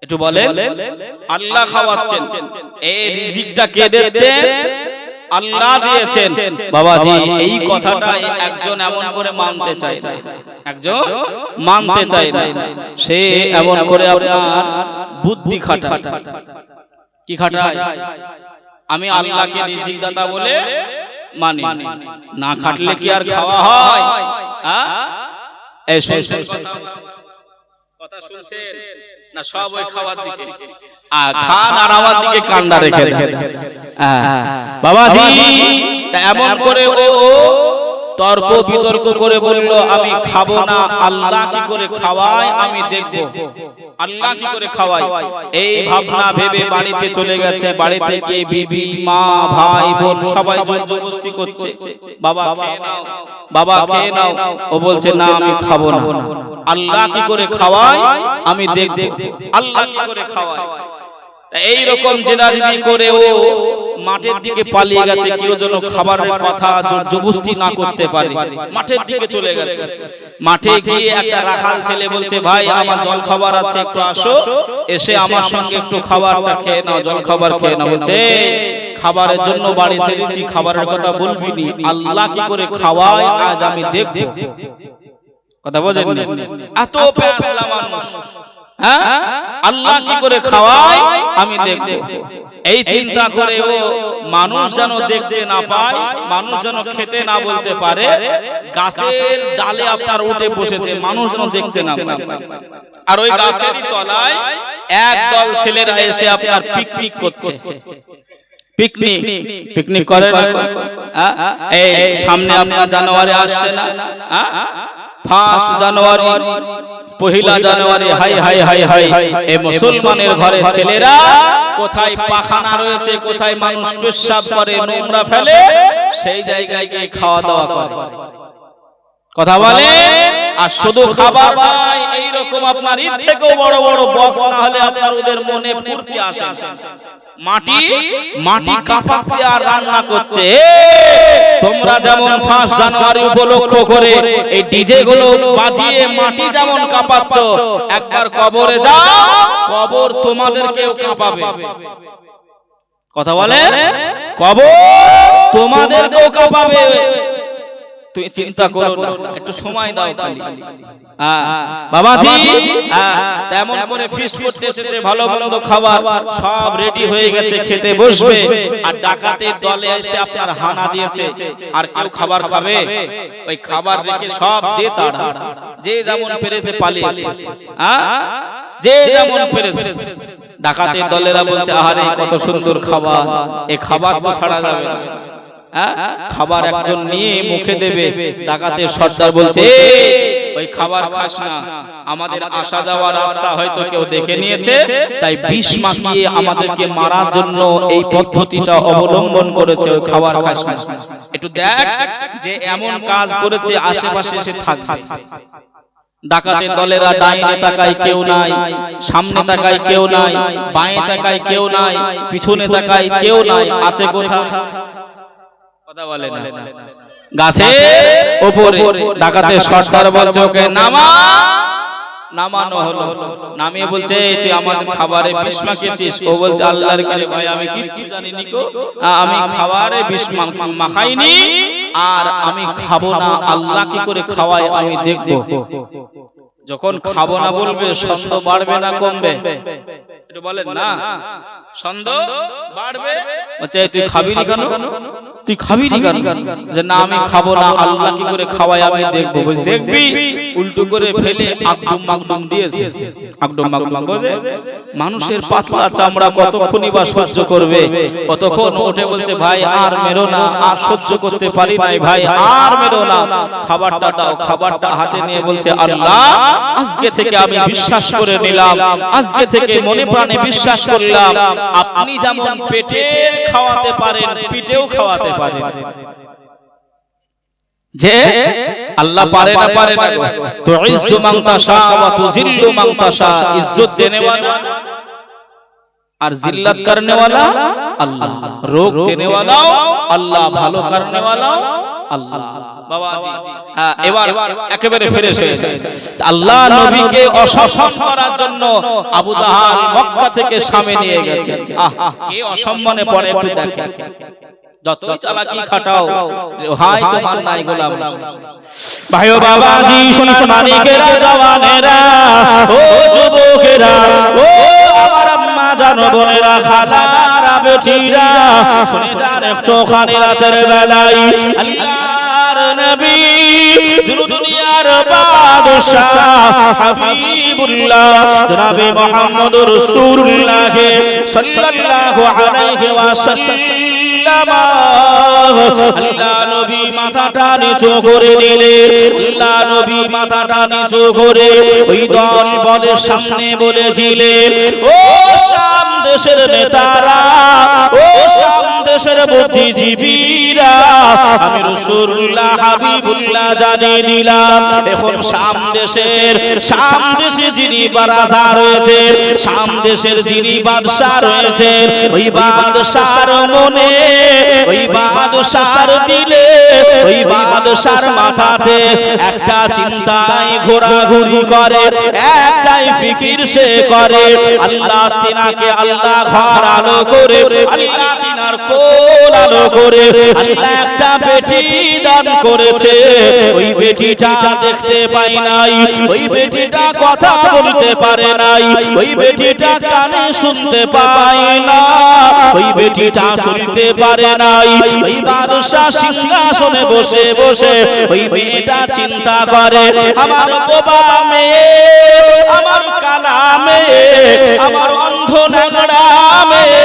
একটু বলেন? আল্লাহ খাওয়াচ্ছেন। এই রিজিকটা কে দিচ্ছেন? আল্লাহ দিয়েছেন। বাবাজি এই কথাটা একজন এমন করে মানতে চায় না, একজন মানতে চায় না, সে এমন করে আপনার বুদ্ধি খাটায়। কি খাটায়? আমি আল্লাহকে রিজিক দাতা বলে মানি, না খাটলে কি আর খাওয়া হয়? এই শুনছেন কথা শুনছেন না? সব ওই খাওয়ার দিকে খান আর আমার দিকে কান্ডা রেখে দেন। বাবাজি এমন করে ও তর্ক বিতর্ক করে বলল আমি খাবো না, আল্লাহ কি করে খাওয়ায় আমি দেখব, আল্লাহ কি করে খাওয়ায়। এই ভাবনা ভেবে বাড়িতে চলে গেছে। বাড়িতে গিয়ে বিবি, মা, ভাই, বোন সবাই জবরদস্তি করছে, বাবা খেয়ে নাও, বাবা খেয়ে নাও। ও বলছে না আমি খাবো না, আল্লাহ কি করে খাওয়ায় আমি দেখব, আল্লাহ কি করে খাওয়ায়। এই রকম জেদাজেদি করে ও মাঠের দিকে পালিয়ে গেছে, কেউ যেন খাবারের কথা জবরদস্তি না করতে পারে। মাঠের দিকে চলে গেছে। মাঠে গিয়ে একটা রাখাল ছেলে বলছে ভাই আমার জল খাবার আছে, একটু আসো, এসে আমার সঙ্গে একটু খাবারটা খেয়ে নাও, জল খাবার খেয়ে নাও। বলছে খাবারের জন্য বাড়ি ছেড়েছি, খাবারের কথা বলবি নি, আল্লাহ কি করে খাওয়ায় আজ আমি দেখব। কথা বোঝেন? এত প্যাসলা মানুষ, আল্লাহ কি করে খাওয়ায় আমি দেখব। এই চিন্তা করে ও মানুষ যেন দেখতে না পায়, মানুষ যেন খেতে না বলতে পারে, গাছের ডালে আপনার উঠে বসেছে, মানুষ যেন দেখতে না পায়। আর ওই গাছেরই তলায় একদল ছেলেরা এসে আপনার পিকনিক করছে। পিকনিক করে না? এই সামনে আপনার জানুয়ারি আসছে না, 1 জানুয়ারি, 1 জানুয়ারি, হাই হাই হাই হাই, এই মুসলমানের ঘরে ছেলেরা কোথায় পাখানা রয়েছে, কোথায় মানুষ পেশাব করে, নোংরা ফেলে, সেই জায়গায় গিয়ে খাওয়া দাওয়া করে। কথা বলে। আর শুধু খাবার নয়, এইরকম আপনার ঈদ থেকেও বড় বড় বক্স না হলে আপনার ওদের মনে ফুর্তি আসে। মাটি কাঁপাচ্ছে আর রান্না করছে। তোমরা যেমন 1 জানুয়ারি উপলক্ষ করে এই ডিজে গুলো বাজিয়ে মাটি যেমন কাঁপাচ্ছ, একবার কবরে যাও, কবর তোমাদেরকেও কাঁপাবে। কথা বলে, কবর তোমাদেরকেও কাঁপাবে। তুই চিন্তা করো না, একটু সময় দাও খালি। বাবাজি তেমন করে ফিস্ট করতে এসেছে, ভালো মন্দ খাবার সব রেডি হয়ে গেছে, খেতে বসবে। আর ডাকাতের দলে এসে আপনার হানা দিয়েছে, আর কেউ খাবার খাবে? ওই খাবার রেখে সব দিয়ে তাড়া, যে যেমন পেরেছে পালিয়েছে, যে যেমন পেরেছে। ডাকাতের দলেরা বলছে আহারে কত সুন্দর খাবার, এই খাবার তো ছাড়া যাবে না। খাবার একজন নিয়ে মুখে দেবে, ডাকাতের সর্দার বলছে ওই খাবার খাস না, আমাদের আসা যাওয়া রাস্তা হয়তো কেউ দেখে নিয়েছে, তাই বিষ মাখিয়ে আমাদেরকে মারার জন্য এই পদ্ধতিটা অবলম্বন করেছে, ওই খাবার খাস না। একটু দেখ যে এমন কাজ করেছে, আশেপাশে এসে থাকবে। ডাকাতের দলেরা ডাইনে তাকায় কেউ নাই, সামনে তাকায় কেউ নাই, বাঁয়ে তাকায় কেউ নাই, পিছনে তাকায় কেউ নাই, আছে কোথায়? কথা বলে না। গাছের উপরে ডাকাতের সর্দার বলছে ওকে নামা। নামানো হলো, নামিয়ে বলছে তুই আমাদের খাবারে বিষ মাখিয়েছিস। ও বলছে আল্লাহর কাছে ভাই আমি কিচ্ছু জানিনি গো, আমি খাবারে বিষ মাখাইনি, আর আমি খাবো না, আল্লাহ কি করে খাওয়ায় আমি দেখবো। যখন খাবো না বলবে, সন্দেহ বাড়বে না কমবে? একটু বলেন না, সন্দেহ বাড়বে। বলছে তুই খাবি নি কেন, তুই খাবি নি কেন? যে না আমি খাবো না, আল্লাহ কি করে খাওয়ায় আমি দেখবো। বুঝ দেখবি উল্টো করে ফেলে আকডুম মাকডুম দিয়েছে। আকডুম মাকডুম বোঝে? মানুষের পাতলা চামড়া কতক্ষণই বা সহ্য করবে? কতক্ষণ উঠে বলছে ভাই আর মেরো না, আর সহ্য করতে পারি নাই ভাই, আর মেরো না, খাবারটা দাও। খাবারটা হাতে নিয়ে বলছে আল্লাহ আজকে থেকে আমি বিশ্বাস করে নিলাম, আজকে থেকে মনে প্রাণে বিশ্বাস করলাম, আপনি যেমন পেটে খাওয়াতে পারেন, পিঠেও খাওয়াতে পারেন। যে আল্লাহ পারে না তো ইজ্জু মান তাশা ওয়া তুযিল্লু মান তাশা, ইজ্জত দেনে वाला আর জিল্লাত করনে वाला আল্লাহ, রোগ দেনে वालाও আল্লাহ, ভালো করনে वालाও আল্লাহ। বাবাজি এবার একেবারে ফ্রেশ হয়ে যায়। আল্লাহ নবীকে অসম্মান করার জন্য আবু জাহাল মক্কা থেকে শামে নিয়ে গেছে। কে অসম্মানে পড়ে একটু দেখেন, যতই চালাকি খাটাও হাই তোমার নাই গোলাম। ভাইও বাবাজি সোনার মানিকেরা, জওয়ানেরা, ও যুবকেরা, ও আমার আম্মা জানো বোনেরা, খালারা, বেটিরা, শুনে যান একটু খানি রাতের বেলায় আল্লাহর নবী দুনিয়ার বাদশাহ হাবিবুল্লাহ জনাবে মুহাম্মদুর রাসূলুল্লাহ সাল্লাল্লাহু আলাইহি ওয়াসাল্লাম, আল্লাহ নবী মাথাটা নিচু করে নিলেন। আল্লাহ নবী মাথাটা নিচু করে ওই দল বলের সামনে বলেছিলেন, ও শাম দেশের নেতারা, ও শাম দেশের বুদ্ধিজীবীরা, আমি রাসূলুল্লাহ হাবিবুল্লাহ জানিয়ে দিলাম, এখন শাম দেশে যিনি বাদশা রয়েছেন, শাম দেশের যিনি বাদশা রয়েছেন, ওই বাদশার মনে, ওই বাদশার দিলে, ওই বাদশার মাথাতে একটা চিন্তাই ঘোরাঘুরি করে, একটাই ফিকির সে করে, আল্লাহ তিনাকে আল্লাহ ঘর আলো করে, আল্লাহ তিনার কোল আলো করে আল্লাহ একটা বেটি দান করেছে। ওই বেটিটা দেখতে পাই নাই, ওই বেটিটা কথা বলতে পারে নাই, ওই বেটিটা কানে শুনতে পায় না, ওই বেটিটা চলতে পারে নাই। ওই বাদশা সিংহাসনে বসে বসে ওই মেয়েটা চিন্তা করে, আমার বোবা মেয়ে, আমার কালা মেয়ে, আমার অন্ধ ন্যাংরা মেয়ে,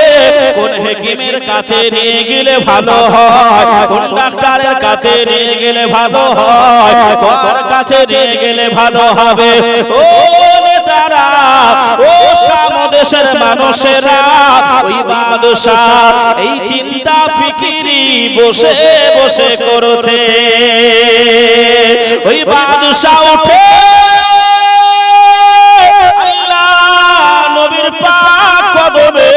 কোন হেকিমের কাছে নিয়ে গেলে ভালো হয়, কোন ডাক্তারের কাছে নিয়ে গেলে ভালো হয়, কার কাছে নিয়ে গেলে ভালো হবে? ও নেতারা, ও শাম দেশের মানুষেরা, ওই বাদশা এই চিন্তা ফিকিরি বসে বসে করেছে। ওই বাদশা উঠে আল্লাহ নবীর পাক কদমে,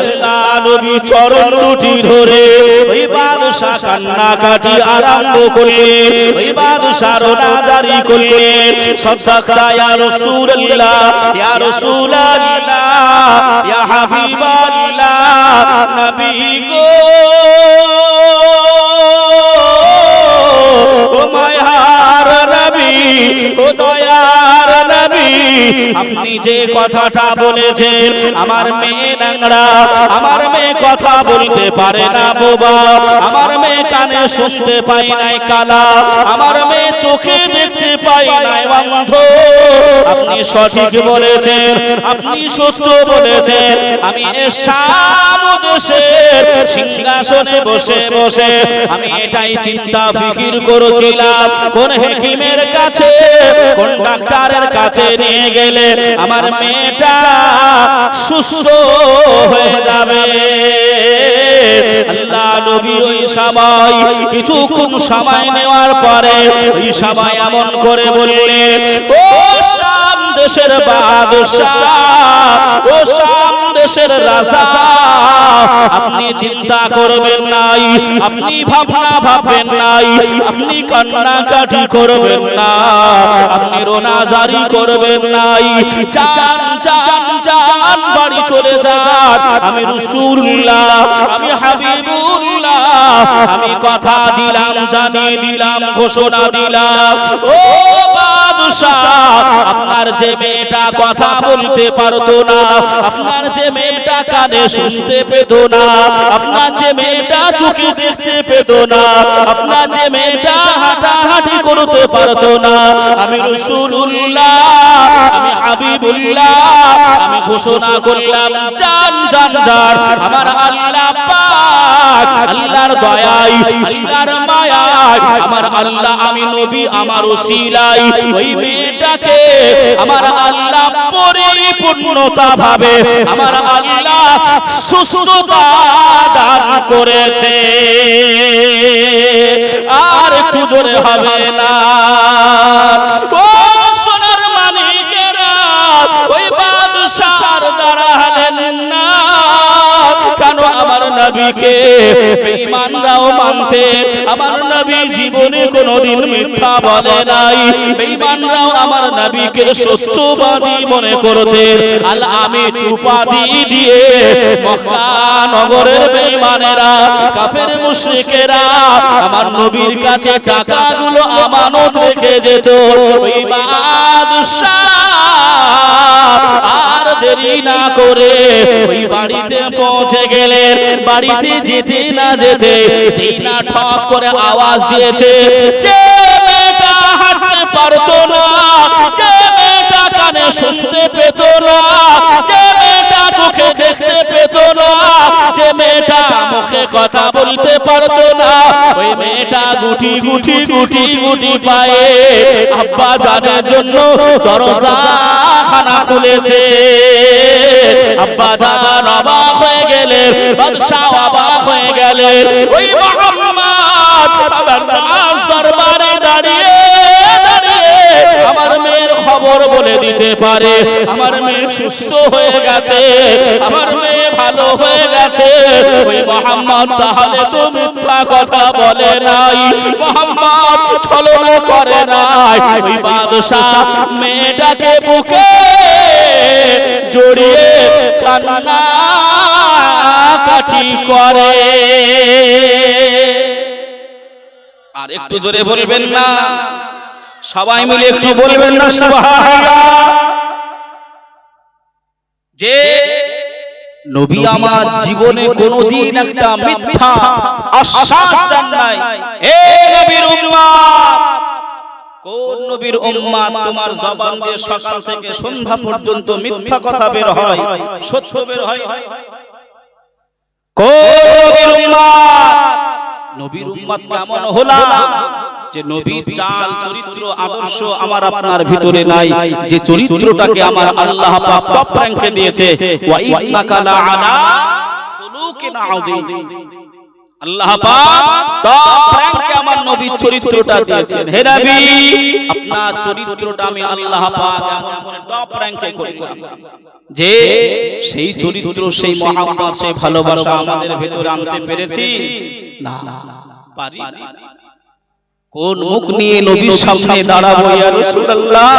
আল্লাহ নবী চরণ দুটি ধরে ওই বাদশা কান্নাকাটি আরম্ভ করলেন। ওই বাদশা রোনা জারি করলেন, সাদাকতা ইয়া রাসূলুল্লাহ, ইয়া রাসূলুল্লাহ, ইয়া হাবিবাল্লাহ, নবী গো, ও মায়ার নবী, ও দয়ার নবী, আপনি যে কথাটা বলেছেন, আমার মেয়ে ন্যাংরা, আমার মেয়ে কথা বলতে পারে না বোবা, আমার মেয়ে কানে শুনতে পায় নাই কালা, আমার মেয়ে চোখে দেখতে পায় নাই অন্ধ, আপনি সঠিক বলেছেন, আপনি সত্য বলেছেন। আমি শাম দেশের সিংহাসনে বসে বসে আমি এটাই চিন্তা ফিকির করেছিলাম, কোন হেকিমের কাছে, কোন ডাক্তারের কাছে নিয়ে গেলে আমার মেয়েটা সুস্থ হয়ে যাবে। আল্লাহ নবী ওই সময় কিছুক্ষণ সময় নেওয়ার পরে ওই সময় এমন করে বললেন, ও শাম দেশের বাদশা, ও শাম দেশের রাজা, আপনি চিন্তা করবেন নাই, আপনি ভাবনা ভাববেন নাই, আপনি কান্নাকাটি করবেন না, আপনি রোনা জারি করবেন নাই, চান চান চান বাড়ি চলে যান। আমি রাসূলুল্লাহ, আমি হাবিবুল্লাহ, আমি কথা দিলাম, জানিয়ে দিলাম, ঘোষণা দিলাম, ও বাদশা, আপনার যে মেয়েটা কথা বলতে পারতো না, আপনার যে মেয়েটা কানে শুনতে পেত না, আপনার যে মেয়েটা চোখে দেখতে পেত না, আপনার যে মেয়েটা হাঁটাহাঁটি করতে পারতো না, আমি রাসূলুল্লাহ আমি হাবিবুল্লাহ আমি ঘোষণা করলাম জান জান জান আমার আল্লাহ পাক আল্লাহর দয়ায় আল্লাহর মায়ায় আমার আল্লাহ আমি নবী আমার ওসিলায় ওই মেয়েটাকে আমার আল্লাহ পরিপূর্ণতা ভাবে আমার আল্লাহ সুস্থতা দান করেছে। আর একটু জোরে হবে না? ও সোনার মানিকেরা, ওই বাদশার দাঁড়ালেন না কেন? আমার নবীকে বেঈমানরাও মানতে, আমার নবী জীবনে কোনোদিন মিথ্যা বলে নাই। বেঈমানরাও আমার নবীকে সত্যবাদী মনে করতে আল আমিন উপাধি দিয়ে মক্কা নগরের বেঈমানেরা কাফের মুশরিকেরা আমার নবীর কাছে টাকাগুলো আমানত রেখে যেত। ওই বাদশা আর দেরি না করে ওই বাড়িতে পৌঁছে গেলেন। বাড়িতে যেতে না যেতে যেই না ঠক করে আওয়াজ দিয়েছে, যে মেয়েটা হাঁটতে পারতো না, যে মেয়েটা কানে শুনতে পেত না, যে মেয়েটা চোখে দেখতে পেত না, যে মেয়েটা মুখে কথা বলতে পারতো না, ওই মেয়েটা গুটি গুটি গুটি গুটি পায়ে আব্বা জানের জন্য দরজা খানা খুলেছে। আব্বা জান অবাক হয়ে গেলেন, বাদশা অবাক হয়ে গেলেন। ওই মুহাম্মদ আমার রাজ দরবারে দাঁড়িয়ে দাঁড়িয়ে আমার মেয়ের খবর বলে দিতে পারে, আমার মেয়ে সুস্থ হয়ে গেছে, আমার মেয়ে ভালো হয়ে গেছে। ওই মুহাম্মদ তাহলে তো মিথ্যা কথা বলে নাই, মুহাম্মদ ছলনা করে নাই। ওই বাদশা মেয়েটাকে বুকে জড়িয়ে কান্না কাটি করে। আর একটু জোরে বলবেন না? সবাই মিলে একটু বলবেন না সুবহানাল্লাহ? যে নবী আমার জীবনে কোনোদিন একটা মিথ্যা আশ্বাস দেন নাই। এ নবীর উম্মত, কোন নবীর উম্মত তোমার জবান দিয়ে সকাল থেকে সন্ধ্যা পর্যন্ত মিথ্যা কথা বের হয়, সত্য বের হয়? কোন নবীর উম্মত? নবীর উম্মত কেমন হলাম যে নবীর চাল চরিত্র আদর্শ আমার আপনার ভিতরে নাই, যে চরিত্রটাকে আমার আল্লাহ পাক টপ র‍্যাঙ্কে দিয়েছে। ওয়া ইন্নাকা লাআলা খুলুকিন আযীম। আল্লাহ পাক টপ র‍্যাঙ্কে আমার নবীর চরিত্রটা দিয়েছেন। হে নবী, আপনার চরিত্রটা আমি আল্লাহ পাক এমন করে টপ র‍্যাঙ্কে করলাম যে সেই চরিত্র, সেই মহব্বত, সেই ভালোবাসা আমাদের ভিতরে আনতে পেরেছি না, পারি না। কোন মুখ নিয়ে নবীর সামনে দাঁড়াবো? ইয়া রাসূলুল্লাহ,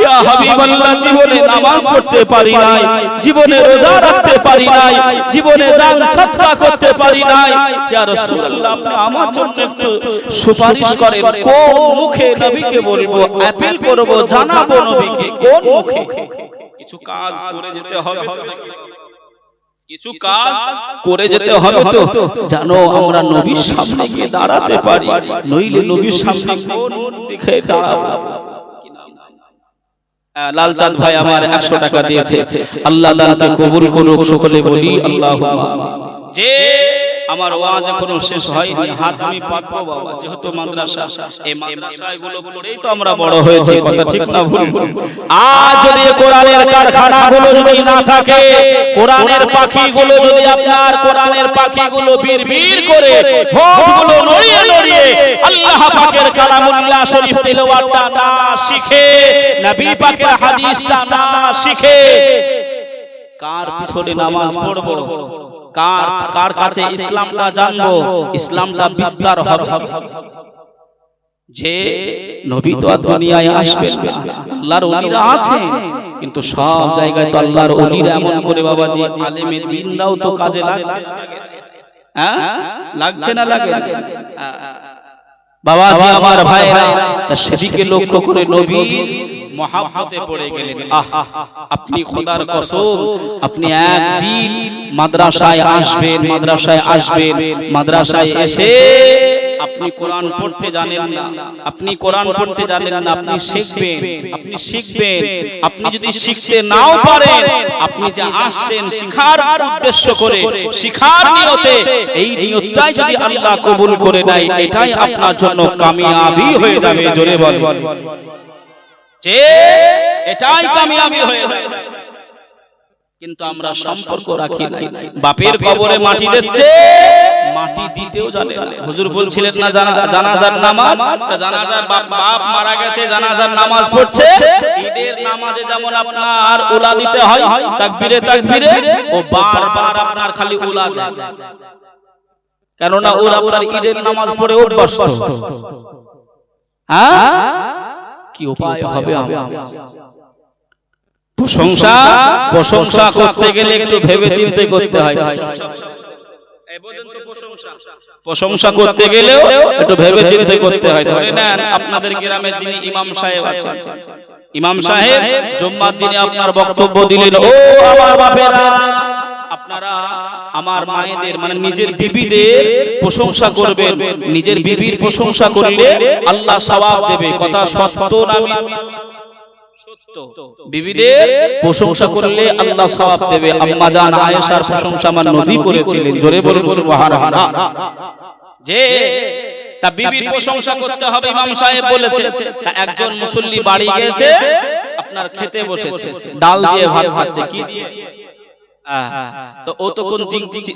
ইয়া হাবিবাল্লাহ, জীবনে নামাজ পড়তে পারি নাই, জীবনে রোজা রাখতে পারি নাই, জীবনে দান সাদকা করতে পারি নাই। ইয়া রাসূলুল্লাহ, আপনি আমার জন্য একটু সুপারিশ করেন। কোন মুখে নবীকে বলবো, অ্যাপিল করব, জানাবো নবীকে? কোন মুখে? কিছু কাজ করে যেতে হবে তো, কিছু কাজ করে যেতে হবে তো, জানো আমরা নবীর সামনে গিয়ে দাঁড়াতে পারি, নইলে নবীর সামনে কোন দিকে দাঁড়াবো? লালচাঁদ ভাই আমার 100 টাকা দিয়েছে, আল্লাহ দানকে কবুল করুক, সকলে বলি আল্লাহুম্মা। যে আমার ওয়াজ এখনো শেষ হয়নি, হাত আমি পাতবো বাবা, যেহেতু মাদ্রাসা, এই মাদ্রাসাগুলো পড়েই তো আমরা বড় হয়েছি, কথা ঠিক না ভুল? আজ যদি কোরআনের কারখানাগুলো যদি না থাকে, কোরআনের পাখিগুলো যদি আপনার কোরআনের পাখিগুলো বীর করে হোঠগুলো নড়িয়ে নড়িয়ে আল্লাহ পাকের কালামুল্লাহ শরীফ তেলাওয়াতটা না শিখে, নবী পাকের হাদিসটা না শিখে, কার পিছনে নামাজ পড়বো? কার কাছে ইসলামটা জানবো? ইসলামটা বিস্তার হবে। যে নবী তো আর দুনিয়ায় আসবেন না, আল্লাহর ওলিরা আছে, কিন্তু সব জায়গায় তো আল্লাহর ওলিরা এমন করে বাবাজি আলেমে দ্বীনরাও তো কাজে লাগছে, হ্যাঁ লাগছে না? লাগে বাবাজি আমার ভাইরা, সেদিকে লক্ষ্য করে নবীর মহব্বতে পড়ে গেলেন। আপনি খোদার কসম, আপনি একদিন মাদ্রাসায় আসবেন, মাদ্রাসায় এসে আপনি কোরআন পড়তে জানেন না, আপনি কোরআন পড়তে জানেন না, আপনি শিখবেন, আপনি শিখবেন। আপনি যদি শিখতে নাও পারেন, আপনি যে আসছেন শিখার উদ্দেশ্য করে, শিখার নিয়তে, এই নিয়তটাই যদি আল্লাহ কবুল করে নেয়, এটাই আপনার জন্য কামিয়াবি হয়ে যাবে। জোরে বলেন যে এটাই কামিয়াবি হয়ে যাবে। কিন্তু আমরা সম্পর্ক রাখি নাই, বাপের কবরে মাটি দিচ্ছে, মাটি দিতেও জানে না। হুজুর বলছিলেন না জানাজার নামাজ, জানাজার বাপ মারা গেছে, জানাজার নামাজ পড়ছে, ঈদের নামাজে যেমন আপনার উলা দিতে হয় তাকবীরে তাকবীরে, ও বারবার আপনার খালি উলা দেয়, কেননা ওর আপনার ঈদের নামাজ পড়ে অভ্যস্ত। হ্যাঁ, কি উপায় হবে? প্রশংসা করতে গেলে একটু ভেবে চিন্তে করতে হয়। প্রশংসা করতে গেলেও একটু ভেবে চিন্তে করতে হয়। ধরে নেন আপনাদের গ্রামে যিনি ইমাম সাহেব আছেন, ইমাম সাহেব জুম্মার দিনে আপনার বক্তব্য দিলেন, ও আমার বাপেরা, আপনারা আমার মায়েদের মানে নিজের বিবিদের প্রশংসা করবেন। নিজের বিবির প্রশংসা করলে আল্লাহ সওয়াব দেবে। কথা সত্য না মিথ্যা? বিবিদের প্রশংসা করলে আল্লাহ সওয়াব দেবে। আম্মা জান আয়েশার প্রশংসা আমার নবী করেছিলেন। জোরে বলুন সুবহানাল্লাহ। যে তা বিবির প্রশংসা করতে হবে, ইমাম সাহেব বলেছে। তা একজন মুসল্লি বাড়ি গিয়েছে, আপনার খেতে বসেছে, ডাল দিয়ে ভাত খাচ্ছে। কি দিয়ে? তো ও তখন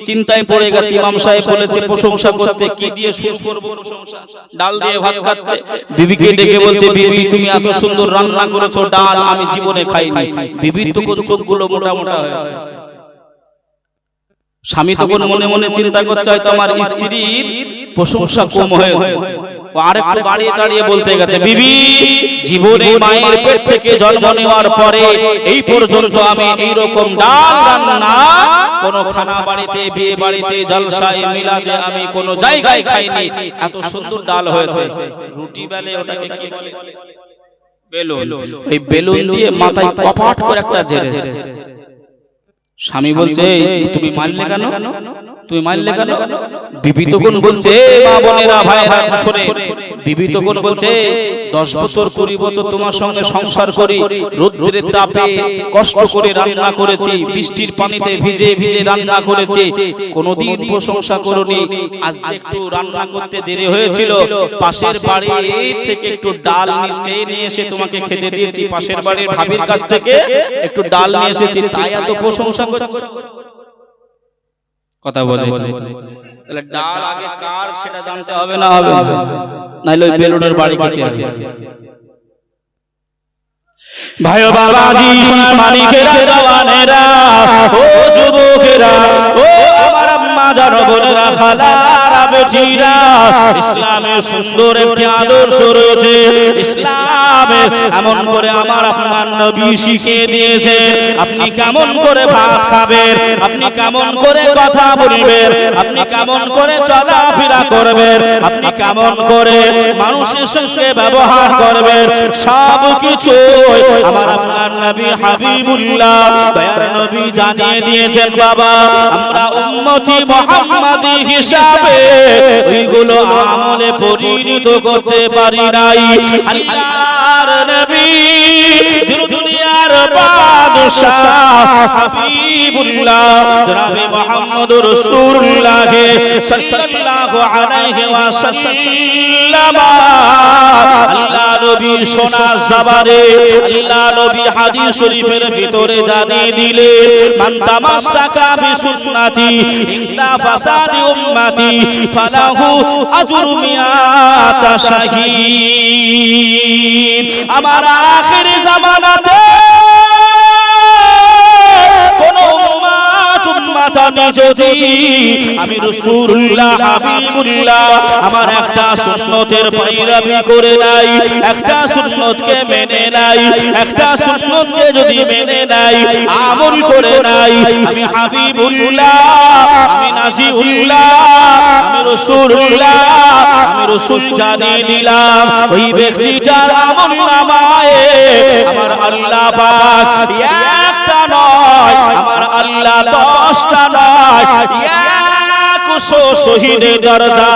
চিন্তায় পড়ে গেছে। ইমাম সাহেব বলেছে প্রশংসা করতে, কি দিয়ে শুরু করব প্রশংসা? ডাল দিয়ে ভাত খাচ্ছে। বিবিকে ডেকে বলছে, বিবি তুমি এত সুন্দর রান্না করেছো, ডাল আমি জীবনে খাইনি। বিবির তখন চোখগুলো মোটা মোটা হয়েছে। স্বামী তখন মনে মনে চিন্তা করছে, হয়তো আমার স্ত্রীর প্রশংসা কম হয়েছে। আরেকটু বাড়িয়ে চাড়িয়ে বলতে গেছে, বিবি জীবনে মায়ের পেট থেকে জন্ম নেওয়ার পরে এই পর্যন্ত আমি এই রকম ডাল রান্না কোন খানা বাড়িতে, বিয়ে বাড়িতে, জলসায়, মিলাদে আমি কোন জায়গায় খাইনি। এত সুন্দর ডাল হয়েছে। রুটি বেলে ওটাকে কি বলে? বেলুন। ওই বেলুন দিয়ে মাথায় কপাট করে একটা জেরেস। স্বামী বলছে, তুমি মারলে কেন? তুমি মারলে কেন? বিবি তখন বলছে, মা বোনেরা ভাইরা শুনে, বিবি তখন বলছে, 10 বছর 20 বছর তোমার সঙ্গে সংসার করি, রোদ্রের তাপে কষ্ট করে রান্না করেছি, বৃষ্টির পানিতে ভিজে ভিজে রান্না করেছি, কোনদিন প্রশংসা করনি। আজ একটু রান্না করতে দেরি হয়েছিল, পাশের বাড়ি থেকে একটু ডাল নিয়ে এসে তোমাকে খেতে দিয়েছি, পাশের বাড়ির ভাবির কাছ থেকে একটু ডাল নিয়ে এসেছি, তাই এত প্রশংসা করছি। কথা বলে, তাহলে ডাল আগে কার সেটা জানতে হবে না? হবে না? নাইলে ওই বেলুনের বাড়ি খেতে হবে। ভাই বাবাজি, সোনার মানিকেরা, জওয়ানেরা, ও যুবকেরা, ও আমার আম্মা জান, বোনেরা, খালারা, বেটিরা, ইসলামের সুন্দর একটি আদর্শ রয়েছে। ইসলামে এমন করে আমার আপনার নবী শিখিয়ে দিয়েছে, আপনি কেমন করে ভাত খাবেন, আপনি কেমন করে কথা বলবেন, আপনি কেমন করে চলাফেরা করবেন, আপনি কেমন করে মানুষের সঙ্গে ব্যবহার করবেন, সব কিছু আমার আপনার নবী হাবিবুল্লাহ দয়ার নবী জানিয়ে দিয়েছেন। বাবা, আমরা উম্মতি মুহাম্মাদি হিসাবে ওইগুলো আমলে পরিণত করতে পারি নাই। আল্লাহর নবী দুনিয়ার বাদশা হাবিবুল্লাহ জনাবে মুহাম্মদুর রাসূলুল্লাহ সাল্লাল্লাহু আলাইহি ওয়াসাল্লাম, আল্লাহ নবী সোনা জবানে, আল্লাহ নবী হাদিস শরীফের ভিতরে জানিয়ে দিলেন, মান তামাসসাকা বিসুন্নতি ইনদা ফাসাদি উম্মতি ফালাহু আজরু মিয়াতা শাহীদ। আমার আখিরি জামানাতে কোন উম্মতানি যদি আমি রাসূলুল্লাহ হাবিবুল্লাহ আমার একটা সুন্নতের পৈরবি করে নাই, একটা সুন্নতকে মেনে নাই, একটা সুন্নতকে যদি মেনে নাই, আমল করে নাই, আমি হাবিবুল্লাহ, আমি নাজিউল্লাহ, আমি রাসূলুল্লাহ, আমি রাসূল জানিয়ে দিলাম, ওই ব্যক্তিটার আমল নামায় আমার আল্লাহ পাক একটা নয়, আমার আল্লাহ 10টা নয়, 1 100 শহীদের দরজা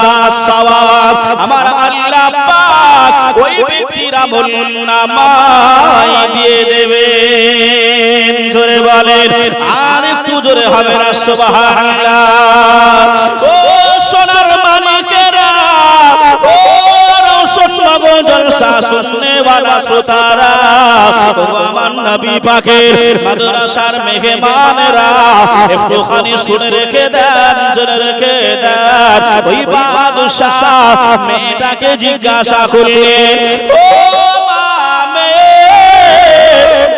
সওয়াব আমার আল্লাহ পাক ওই ব্যক্তির আমলনামায় দিয়ে দেবেন। জোরে বলেন, আর একটু জোরে হবে না সুবহানাল্লাহ। ও সোনার মানিকেরা, ও রওশনগর জলসা শুননে वाला শ্রোতারা, ও আমার নবী পাকের মাদ্রাসার মেহমানেরা, একটুখানি শুনে রেখে দেন, জেনে রেখে দেন। ওই বাদশাহ মেয়েটাকে জিজ্ঞাসা করলেন, ও মা,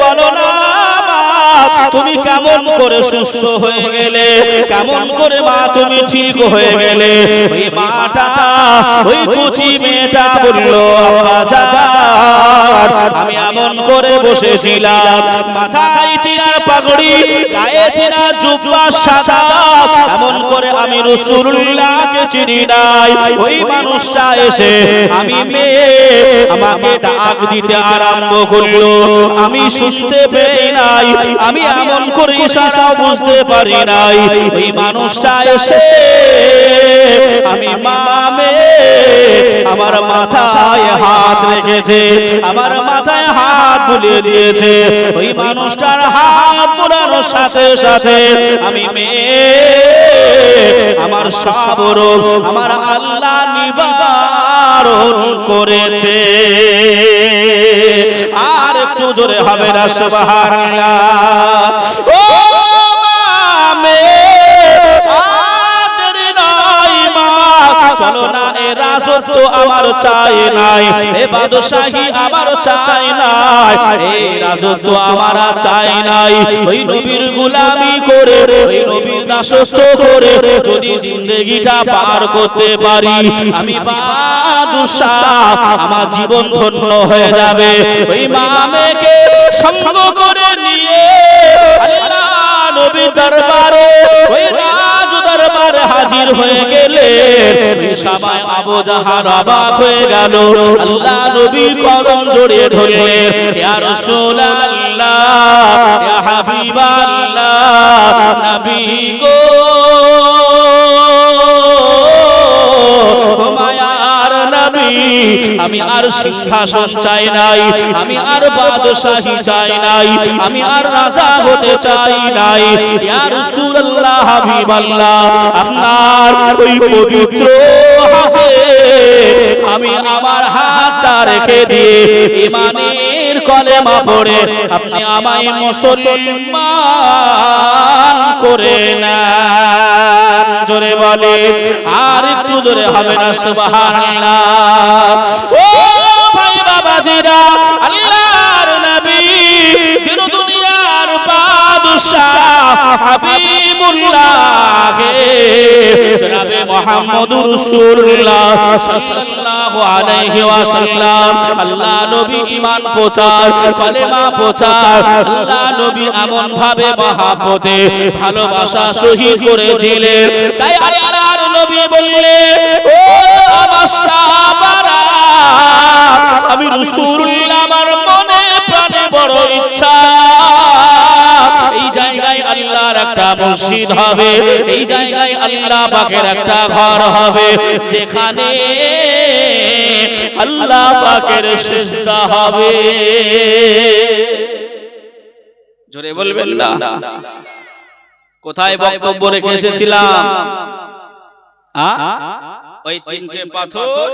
বলো না তুমি কেমন করে সুস্থ হয়ে গেলে, কেমন করে মা তুমি ঠিক হয়ে গেলে? ওই মাটা, ওই কুচি মেয়েটা বলল, আব্বাজান আমি এমন করে বসেছিলাম, মাথায় তিনার পাগড়ি, গায়ে তিনার জুব্বা সাদা, এমন করে আমি রাসূলুল্লাহকে চিনি নাই। ওই মানুষটা এসে আমি মেয়ে, আমাকে ডাক দিতে আরম্ভ করলো, আমি শুনতে পেয়ে নাই, আমি এমন করে ইশারা বুঝতে পারি নাই। ওই মানুষটা এসে আমি মামে আমার মাথায় হাত রেখেছে, আমার মাথায় হাত বুলিয়ে দিয়েছে। ওই মানুষটার হাত বুলানোর সাথে সাথে আমি মেয়ে আমার সব রোগ আমার আল্লাহ নিবারণ করেছে। আর একটু জোরে হবে না সুবহানাল্লাহ। ও মামে আদর নাই মা, চলো না এ রাজত্ব আমার চাই নাই, এ বাদশাহী আমার চাই নাই, এই রাজত্ব আমার চাই নাই। ওই নবীর গোলামি করে, ওই নবীর দাসত্ব করে যদি জিন্দেগিটা পার করতে পারি, আমি বাদশাহ, আমার জীবন ধন্য হয়ে যাবে। ওই মামেকে সঙ্গ করে নিয়ে আল্লাহ নবী দরবারে, ওই রাজ দরবারে হাজির হয়ে গেলে ওই সময় আবু জাহাল অবাক হয়ে গেল। আল্লাহ নবীর কদম জড়িয়ে ধরলেন, ইয়া রাসূলুল্লাহ, ইয়া হাবিবাল্লাহ, নবী গো, আমি আর সিংহাসন চাই নাই, আমি আর বাদশাহী চাই নাই, আমি আর রাজা হতে চাই নাই। ইয়া রাসূলুল্লাহ, হাবিবাল্লাহ, আপনার ওই পবিত্র হাতে আমি আমার হাতটা রেখে দিয়ে ঈমানের কলেমা পড়ে আপনি আমায় মুসলমান করে নেন। জোরে বলে, আর একটু জোরে হবে না সুবহানাল্লাহ। ও ভাই বাবাজিরা, আল্লাহর নবী দিন দুনিয়ার বাদশাহ হাবিবুল্লাহ জনাবে মুহাম্মদুর রাসূলুল্লাহ সাল্লাল্লাহু আলাইহি ওয়াসাল্লাম, আল্লাহ নবী ঈমান প্রচার, কলেমা প্রচার, আল্লাহ নবী এমন ভাবে মহব্বতে ভালোবাসা শহীদ করেছিলেন। তাই আল্লাহর নবী বললেন, ও আমার সাহাবারা, আমি রাসূলুল্লাহ আমার মনে প্রাণে বড় ইচ্ছা, এই জায়গায় আল্লাহর একটা মসজিদ হবে, এই জায়গায় আল্লাহ পাকের একটা ঘর হবে, যেখানে আল্লাহ পাকের সিজদা হবে। জোরে বলবেন না। কোথায় বক্তব্য রেখে এসেছিলাম? ওই তিনটে পাথর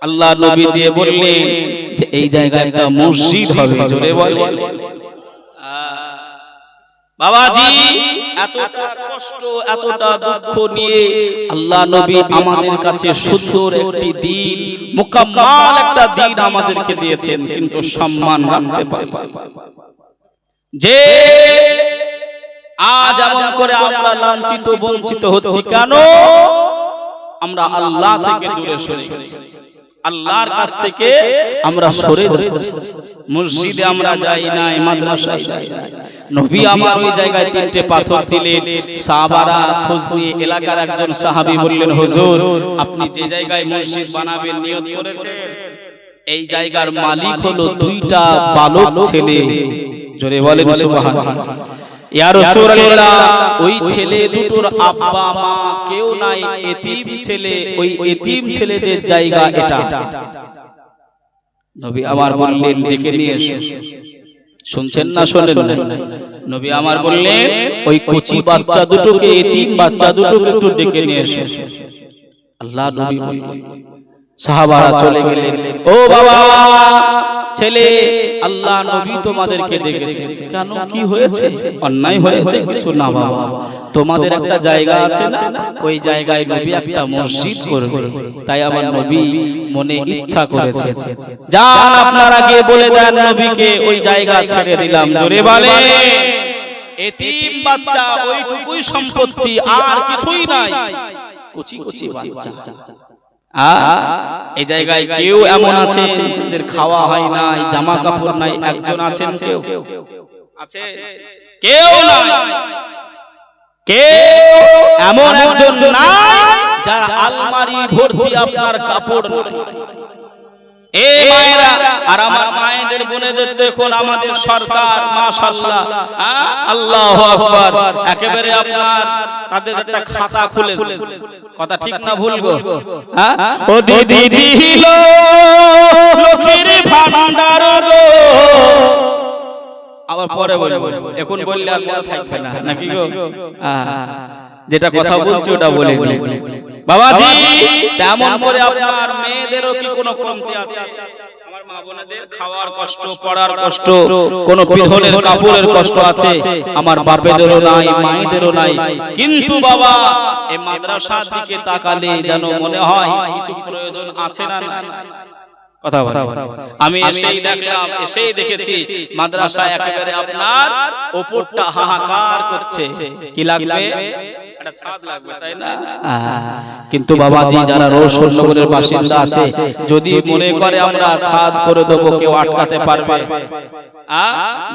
আল্লাহ নবী দিয়ে বললেন যে এই জায়গায় একটা মসজিদ হবে। জোরে বলেন। বাবাজি, এতটা কষ্ট, এতটা দুঃখ নিয়ে আল্লাহ নবী আমাদের কাছে সুন্দর একটি দিন, মুকাম্মাল একটা দিন আমাদেরকে দিয়েছেন, কিন্তু সম্মান রাখতে পারেন যে আজ এমন করে আমরা লাঞ্ছিত বঞ্চিত হচ্ছি কেন? আমরা আল্লাহ থেকে দূরে সরে গেছি, আল্লাহর কাছ থেকে আমরা সরে যাচ্ছি। মসজিদে আমরা যাই নাই, মাদ্রাসায় যাই নাই। নবী আমার ওই জায়গায় তিনটে পাথর দিলেন। সাহাবারা খোঁজ নিয়ে এলাকার একজন সাহাবী বললেন, হুজুর আপনি যে জায়গায় মসজিদ বানাবেন নিয়ত করেছেন, এই জায়গার মালিক হলো দুইটা বালক ছেলে। জোরে বলেন সুবহানাল্লাহ। ইয়া রাসূলুল্লাহ, ওই ছেলে দুটোর আব্বা মা কেউ নাই, এতিম ছেলে, ওই এতিম ছেলেদের জায়গা এটা। নবী আমার বললেন ডেকে নিয়ে এসো। শুনছেন না শোনেন না? নবী আমার বললেন ওই কচি বাচ্চা দুটোকে, এতিম বাচ্চা দুটোকে একটু ডেকে নিয়ে এসো। আল্লাহ নবী বললেন, সাহাবারা চলে গেলেন। ও বাবা ছেলে, আল্লাহ নবী তোমাদেরকে ডেকেছেন। কেন, কি হয়েছে? অন্যায় হয়েছে কিছু? না বাবা, তোমাদের একটা জায়গা আছে না, ওই জায়গায় নবী একটা মসজিদ করবে, তাই আমার নবী মনে ইচ্ছা করেছে। যান আপনারা গিয়ে বলে দেন নবীকে ওই জায়গা ছেড়ে দিলাম। জোরে বলে, এতিম বাচ্চা ওইটুকুই সম্পত্তি, আর কিছুই নাই। কুচি কুচি বাচ্চা। এই জায়গায় কেউ এমন আছে যাদের খাওয়া হয় না, জামা কাপড় নাই? একজন আছেন? কেউ আছে? কেউ নাই। কেউ এমন একজন নাই যার আলমারি ভর্তি আপনার কাপড় নাই। এ মায়েরা আর আমার মায়েদের বোনেদের দেখুন, আমাদের সরকার মাশাআল্লাহ, আল্লাহু আকবার, একেবারে আপনার তাদের একটা খাতা খুলেছে। কথা ঠিক না ভুল গো? ও দিদি দিল লক্ষ্মীর ভান্ডার গো। আবার পরে বলবো, এখন বললে আর মনে থাকবে না, নাকি গো? যেটা কথা বলছি ওটা বলে বাবাজি। তেমন করে আপনার মেয়েদেরও কি কোনো কমতি আছে? আমার মা বোনেদের খাওয়ার কষ্ট, পড়ার কষ্ট, কোন পিরহনের কাপড়ের কষ্ট আছে? আমার বাপেদেরও নাই, মায়েদেরও নাই। কিন্তু বাবা এই মাদ্রাসার দিকে তাকালে যেন মনে হয় কিছু প্রয়োজন আছে না? কথা বলে, আমি এসেই দেখলাম, এসেই দেখেছি মাদ্রাসা একেবারে আপনার উপরটা হাহাকার করছে। কি লাগবে? একটা ছাদ লাগবে, তাই না? কিন্তু বাবাজি যারা রসুলনগরের বাসিন্দা আছে, যদি মনে করে আমরা ছাদ করে দেবো, কেউ আটকাতে পারবে?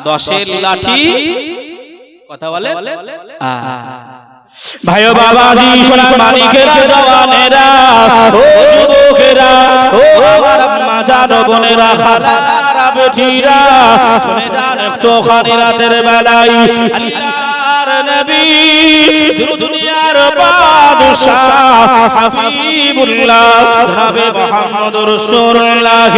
10-এর লাঠি, কথা বলে ভাই বাবাজি, সোনার মানিকেরা, জওয়ানেরা, ও যুবকেরা, ও আমার আম্মা জানো, বোনেরা, খালারা, বেটিরা, শুনে যান একটুখানি রাতের বেলায় আল্লাহর নবী, দুনিয়ার বাদশাহ হাবিবুল্লাহ জনাবে মুহাম্মদুর রাসূলুল্লাহ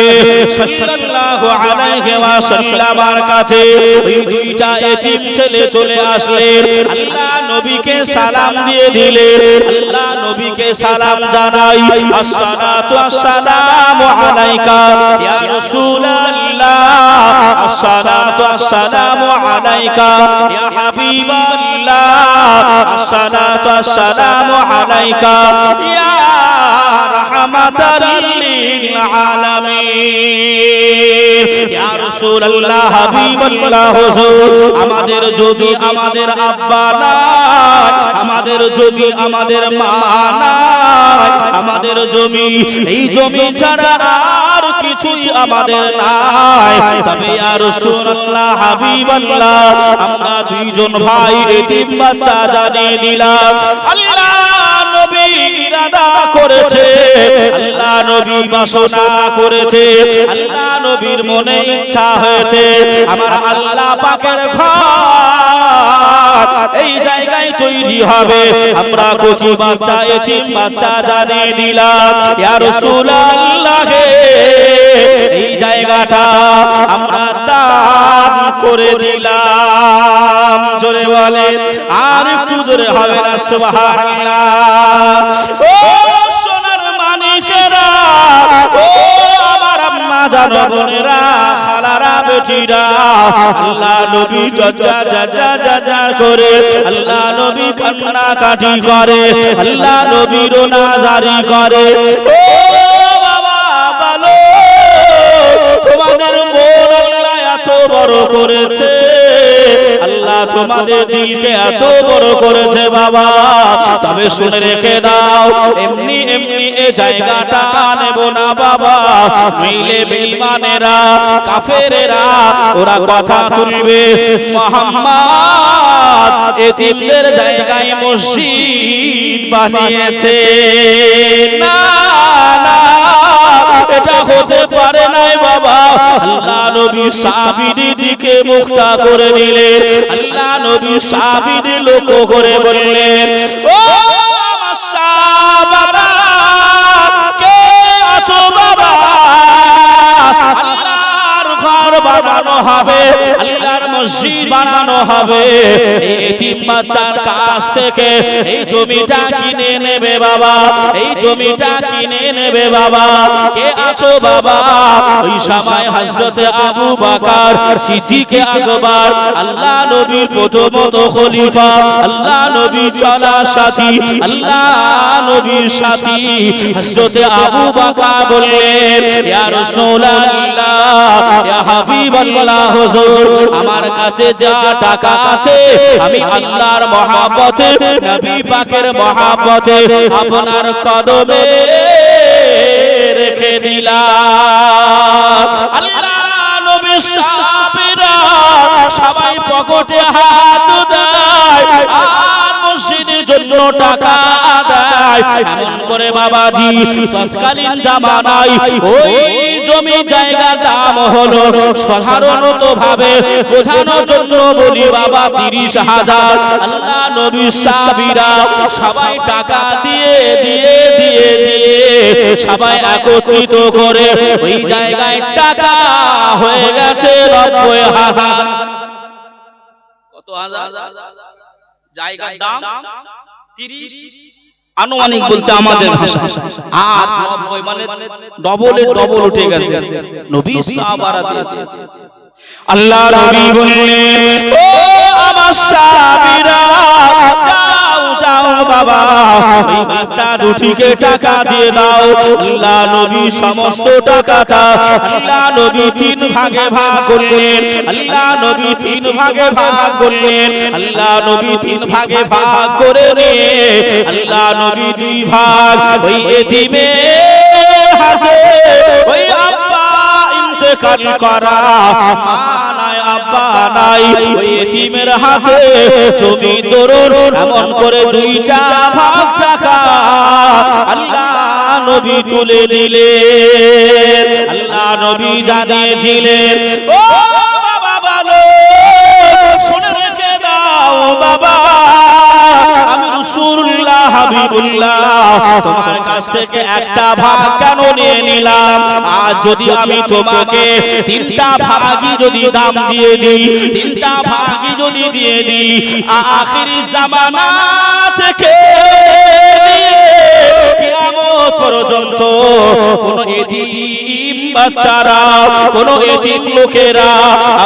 সাল্লাল্লাহু আলাইহি ওয়াসাল্লামের কাছে ওই দুইটা এতিম ছেলে চলে আসলেন। আল্লাহ নবীকে সালাম দিয়ে দিলেন। আল্লাহ নবীকে সালাম জানাই, আসসালাতু আসসালামু আলাইকা ইয়া রাসূলুল্লাহ, আসসালাতু আসসালামু আলাইকা ইয়া হাবিবাল্লাহ, আসসালাতু আসসালামু আলাইকা ইয়া রাহমাতাল লিল আলামিন। ইয়া রাসূলুল্লাহ, হাবিবাল্লাহ, হুজুর, আমাদের জমি, আমাদের আব্বা নাই, আমাদের জমি, আমাদের মা নাই, আমাদের জমি, এই জমি ছাড়া আর কিছুই আমাদের নাই। তবে ইয়া রাসূলুল্লাহ, হাবিবাল্লাহ, আমরা দুইজন ভাই এতিম বাচ্চা জানিয়ে দিলাম। আল্লাহ নবী ইরাদা করেছে, আল্লাহ নবী বাসনা করেছে, আল্লাহ নবীর মনে ইচ্ছা হয়েছে আমার আল্লাহ পাকের ঘর এই জায়গায় তৈরি হবে। আমরা কচি বাচ্চা, এতিম বাচ্চা জানিয়ে দিলাম, ইয়া রাসূলুল্লাহ, এই জায়গাটা আমরা দান করে দিলাম। জোরে বলেন, আর একটু জোরে হবে না? সুবহানাল্লাহ। ও সোনার মানিকেরা, ও আমার আম্মা জানো, বোনেরা, খালারা, বেটিরা, আল্লাহ নবী যা করে, আল্লাহ নবী কান্নাকাটি করে, আল্লাহ নবী রোনাজারি করে। ও বাবা বলো, তোমাদের মন আল্লাহ এত বড় করেছে, আল্লাহ তোমাদের দিলকে এত বড় করেছে বাবা। তবে শুনে রেখে দাও, এমনি এমনি এই জায়গাটা নেব না বাবা। মিলে বেঈমানেরা, কাফেরেরা, ওরা কথা তুলবে, মুহাম্মদ এতিমদের জায়গায় মসজিদ বানিয়েছে। না না, এটা হতে পারে নাই বাবা। আল্লাহ নবী সাহাবীদের দিকে মুখটা করে দিলেন। আল্লাহ নবী সাহাবীদের লক্ষ্য করে বললেন, ও আমার সাহাবারা, কে আছো বাবা? আল্লাহর ঘর বানানো হবে, আল্লাহর মসজিদ বানানো হবে। এই এতিম বাচ্চার কাছ থেকে এই জমিটা কিনে নেবে বাবা, এই জমিটা কিনে নেবে বাবা। কে আছো বাবা? ওই সময় হযরতে আবু বকর সিদ্দিক আকবর, আল্লাহ নবীর প্রথমত খলিফা, আল্লাহ নবীর চলা সাথী, আল্লাহ নবীর সাথী হযরতে আবু বকর বললেন, ইয়া রাসূলুল্লাহ, ইয়া হাবিবাল্লাহ, হুজুর আমার কাছে যা টাকা আছে আমি আল্লাহর মহব্বতে, নবী পাকের মহব্বতে আপনার কদমে রেখে দিলাম। আল্লাহ নবীর সাহাবীরা সবাই পকেটে হাত দেয় আর মসজিদের জন্য টাকা দেয়। এমন করে বাবাজি তৎকালীন জামানায় ওই জমি জায়গা দাম হলো সাধারণত ভাবে বোঝানোর জন্য বলি বাবা 30,000। আল্লাহ নবীর সাহাবীরা সবাই টাকা দিয়ে দিয়ে দিয়ে দিয়ে সবাই একত্রিত করে ওই জায়গায় টাকা হয়ে গেছে 90,000। কত হাজার? জায়গার দাম 30, আনুমানিক বলছে আমাদের ভাষা, আর 90 মানে ডবলের ডবল উঠে গেছে। নবী সাহাবারা দিয়েছে। আল্লাহ নবী বললেন, ও আমার সাহাবীরা, যাও যাও বাবা ওই বাচ্চা দুটিকে টাকা দিয়ে দাও। আল্লাহ নবী সমস্ত টাকাটা আল্লাহ নবী 3 ভাগে ভাগ করলেন। আল্লাহ নবী 3 ভাগে ভাগ করলেন। আল্লাহ নবী 3 ভাগে ভাগ করে নিয়ে আল্লাহ নবী 2 ভাগ ওই এতিমের হাতে, ওই আব্বা ইন্তেকাল করা, মা নাই আব্বা নাই, ওই এতিমের হাতে জমি দরুন এমন করে 2টা ভাগ টাকা আল্লাহ নবী তুলে দিলেন। আল্লাহ নবী জানিয়েছিলেন, ও বাবা বলো, শুনে রেখে দাও বাবা, আমি রাসূলুল্লাহ হাবিবুল্লাহ তোমার কাছ থেকে একটা ভাগ কেন নিয়ে নিলাম? আজ যদি আমি তোমাকে 3টা ভাগই যদি দাম দিয়ে দিই, 3টা ভাগই যদি দিয়ে দিই, আখিরি জামানা থেকে কিয়ামত পর্যন্ত কোন এতিম বাচ্চারা, কোন এতিম লোকেরা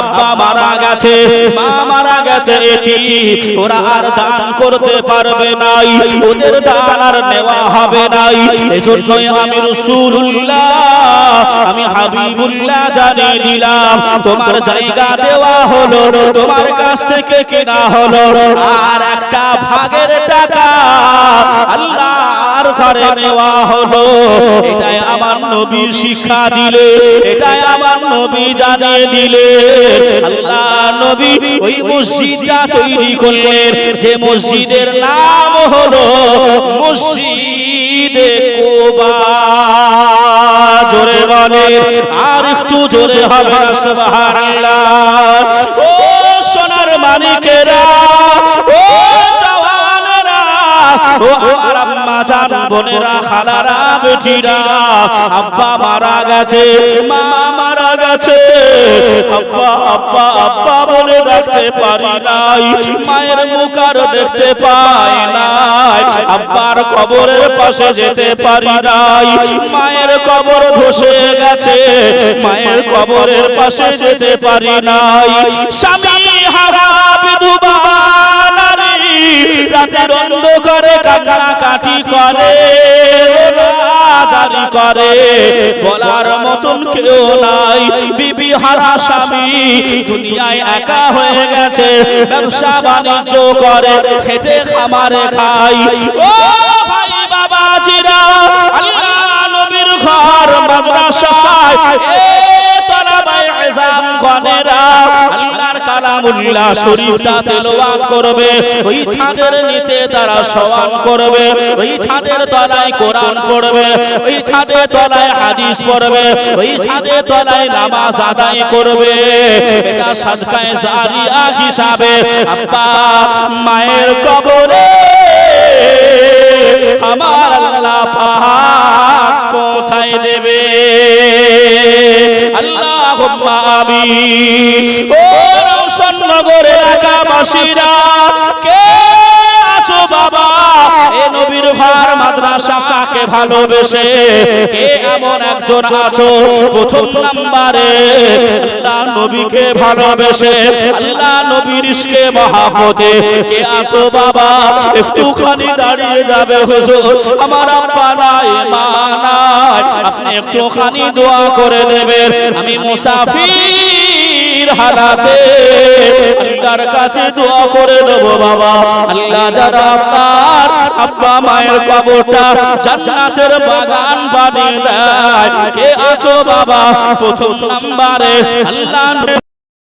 আব্বা মারা গেছে, মা মারা গেছে, এতিম ওরা আর দান করতে পারবে নাই, ওদের দান আর নেওয়া হবে নাই। এজন্যই আমি রাসূলুল্লাহ, আমি হাবিবুল্লাহ জানিয়ে দিলাম, তোমার জায়গা দেওয়া হলো, তোমার কাছ থেকে কেনা হলো, আর একটা ভাগের টাকা আল্লাহর ঘরে নেওয়া হলো। এটাই আমার নবী শিক্ষা দিলে, এটাই আমার নবী জানিয়ে দিলে। আল্লাহ নবী ওই মসজিদটা তৈরি করলেন, যে মসজিদের নাম হলো মসজিদে কুবা। জোরে বলে, আর একটু জোরে হবে না সুবহানাল্লাহ। ও সোনার মানিকেরা, ও জওয়ানেরা, ও আমার আম্মা জান বোনেরা, খালারা, বেটিরা, আব্বা মারা গেছে, মা মারা গেছে, আব্বা আব্বা আব্বা বলে ডাকতে পারি নাই, মায়ের মুখ আর দেখতে পাই নাই, আব্বার কবরের পাশে যেতে পারি নাই, মায়ের কবর ধসে গেছে, মায়ের কবরের পাশে যেতে পারি নাই, স্বামী হারা বিধবা নারী রাতের অন্ধকারে কান্নাকাটি করে, জারি করে, বলার মতন কেউ নাই, বিবি হারা স্বামী দুনিয়ায় একা হয়ে গেছে, ব্যবসা বাণিজ্য করে, খেটে খামারে খাই। ও ভাই বাবাজিরা, আল্লাহ নবীর ঘর মাদ্রাসায় এ তলাবায়ে ইলম গণেরা আল্লাহর কালামুল্লাহ শরীফটা তেলাওয়াত করবে, ওই ছাদের নিচে তারা শোয়ান করবে, ওই ছাদের তলায় কোরআন পড়বে, ওই ছাদের তলায় হাদিস পড়বে, ওই ছাদের তলায় নামাজ আদায় করবে। এটা সাদকায়ে জারিয়া হিসাবে আব্বা মায়ের কবরে আমার আল্লাহ পাক পৌঁছায় দেবে। আল্লাহুম্মা আমিন। ও রওশননগর এলাকাবাসীরা কে আছো বাবা এ নবীর ঘর মাদ্রাসাকে ভালোবেসে কে এমন একজন আছো প্রথম নম্বরে আল্লাহ নবীকে ভালোবেসে আল্লাহ নবীর ইশকে মহব্বতে কে আছো বাবা একটুখানি দাঁড়িয়ে যাবে হুজুর আমার আব্বা নাই মা নাই, আপনি একটুখানি দোয়া করে দেবেন। আমি মুসাফির হালাতে আল্লাহর কাছে দোয়া করে দেব বাবা আল্লাহ যারা আপনার আব্বা মায়ের কবরটা জান্নাতের বাগান বানিয়ে দেয় কে আছো বাবা প্রথম নম্বরে আল্লাহ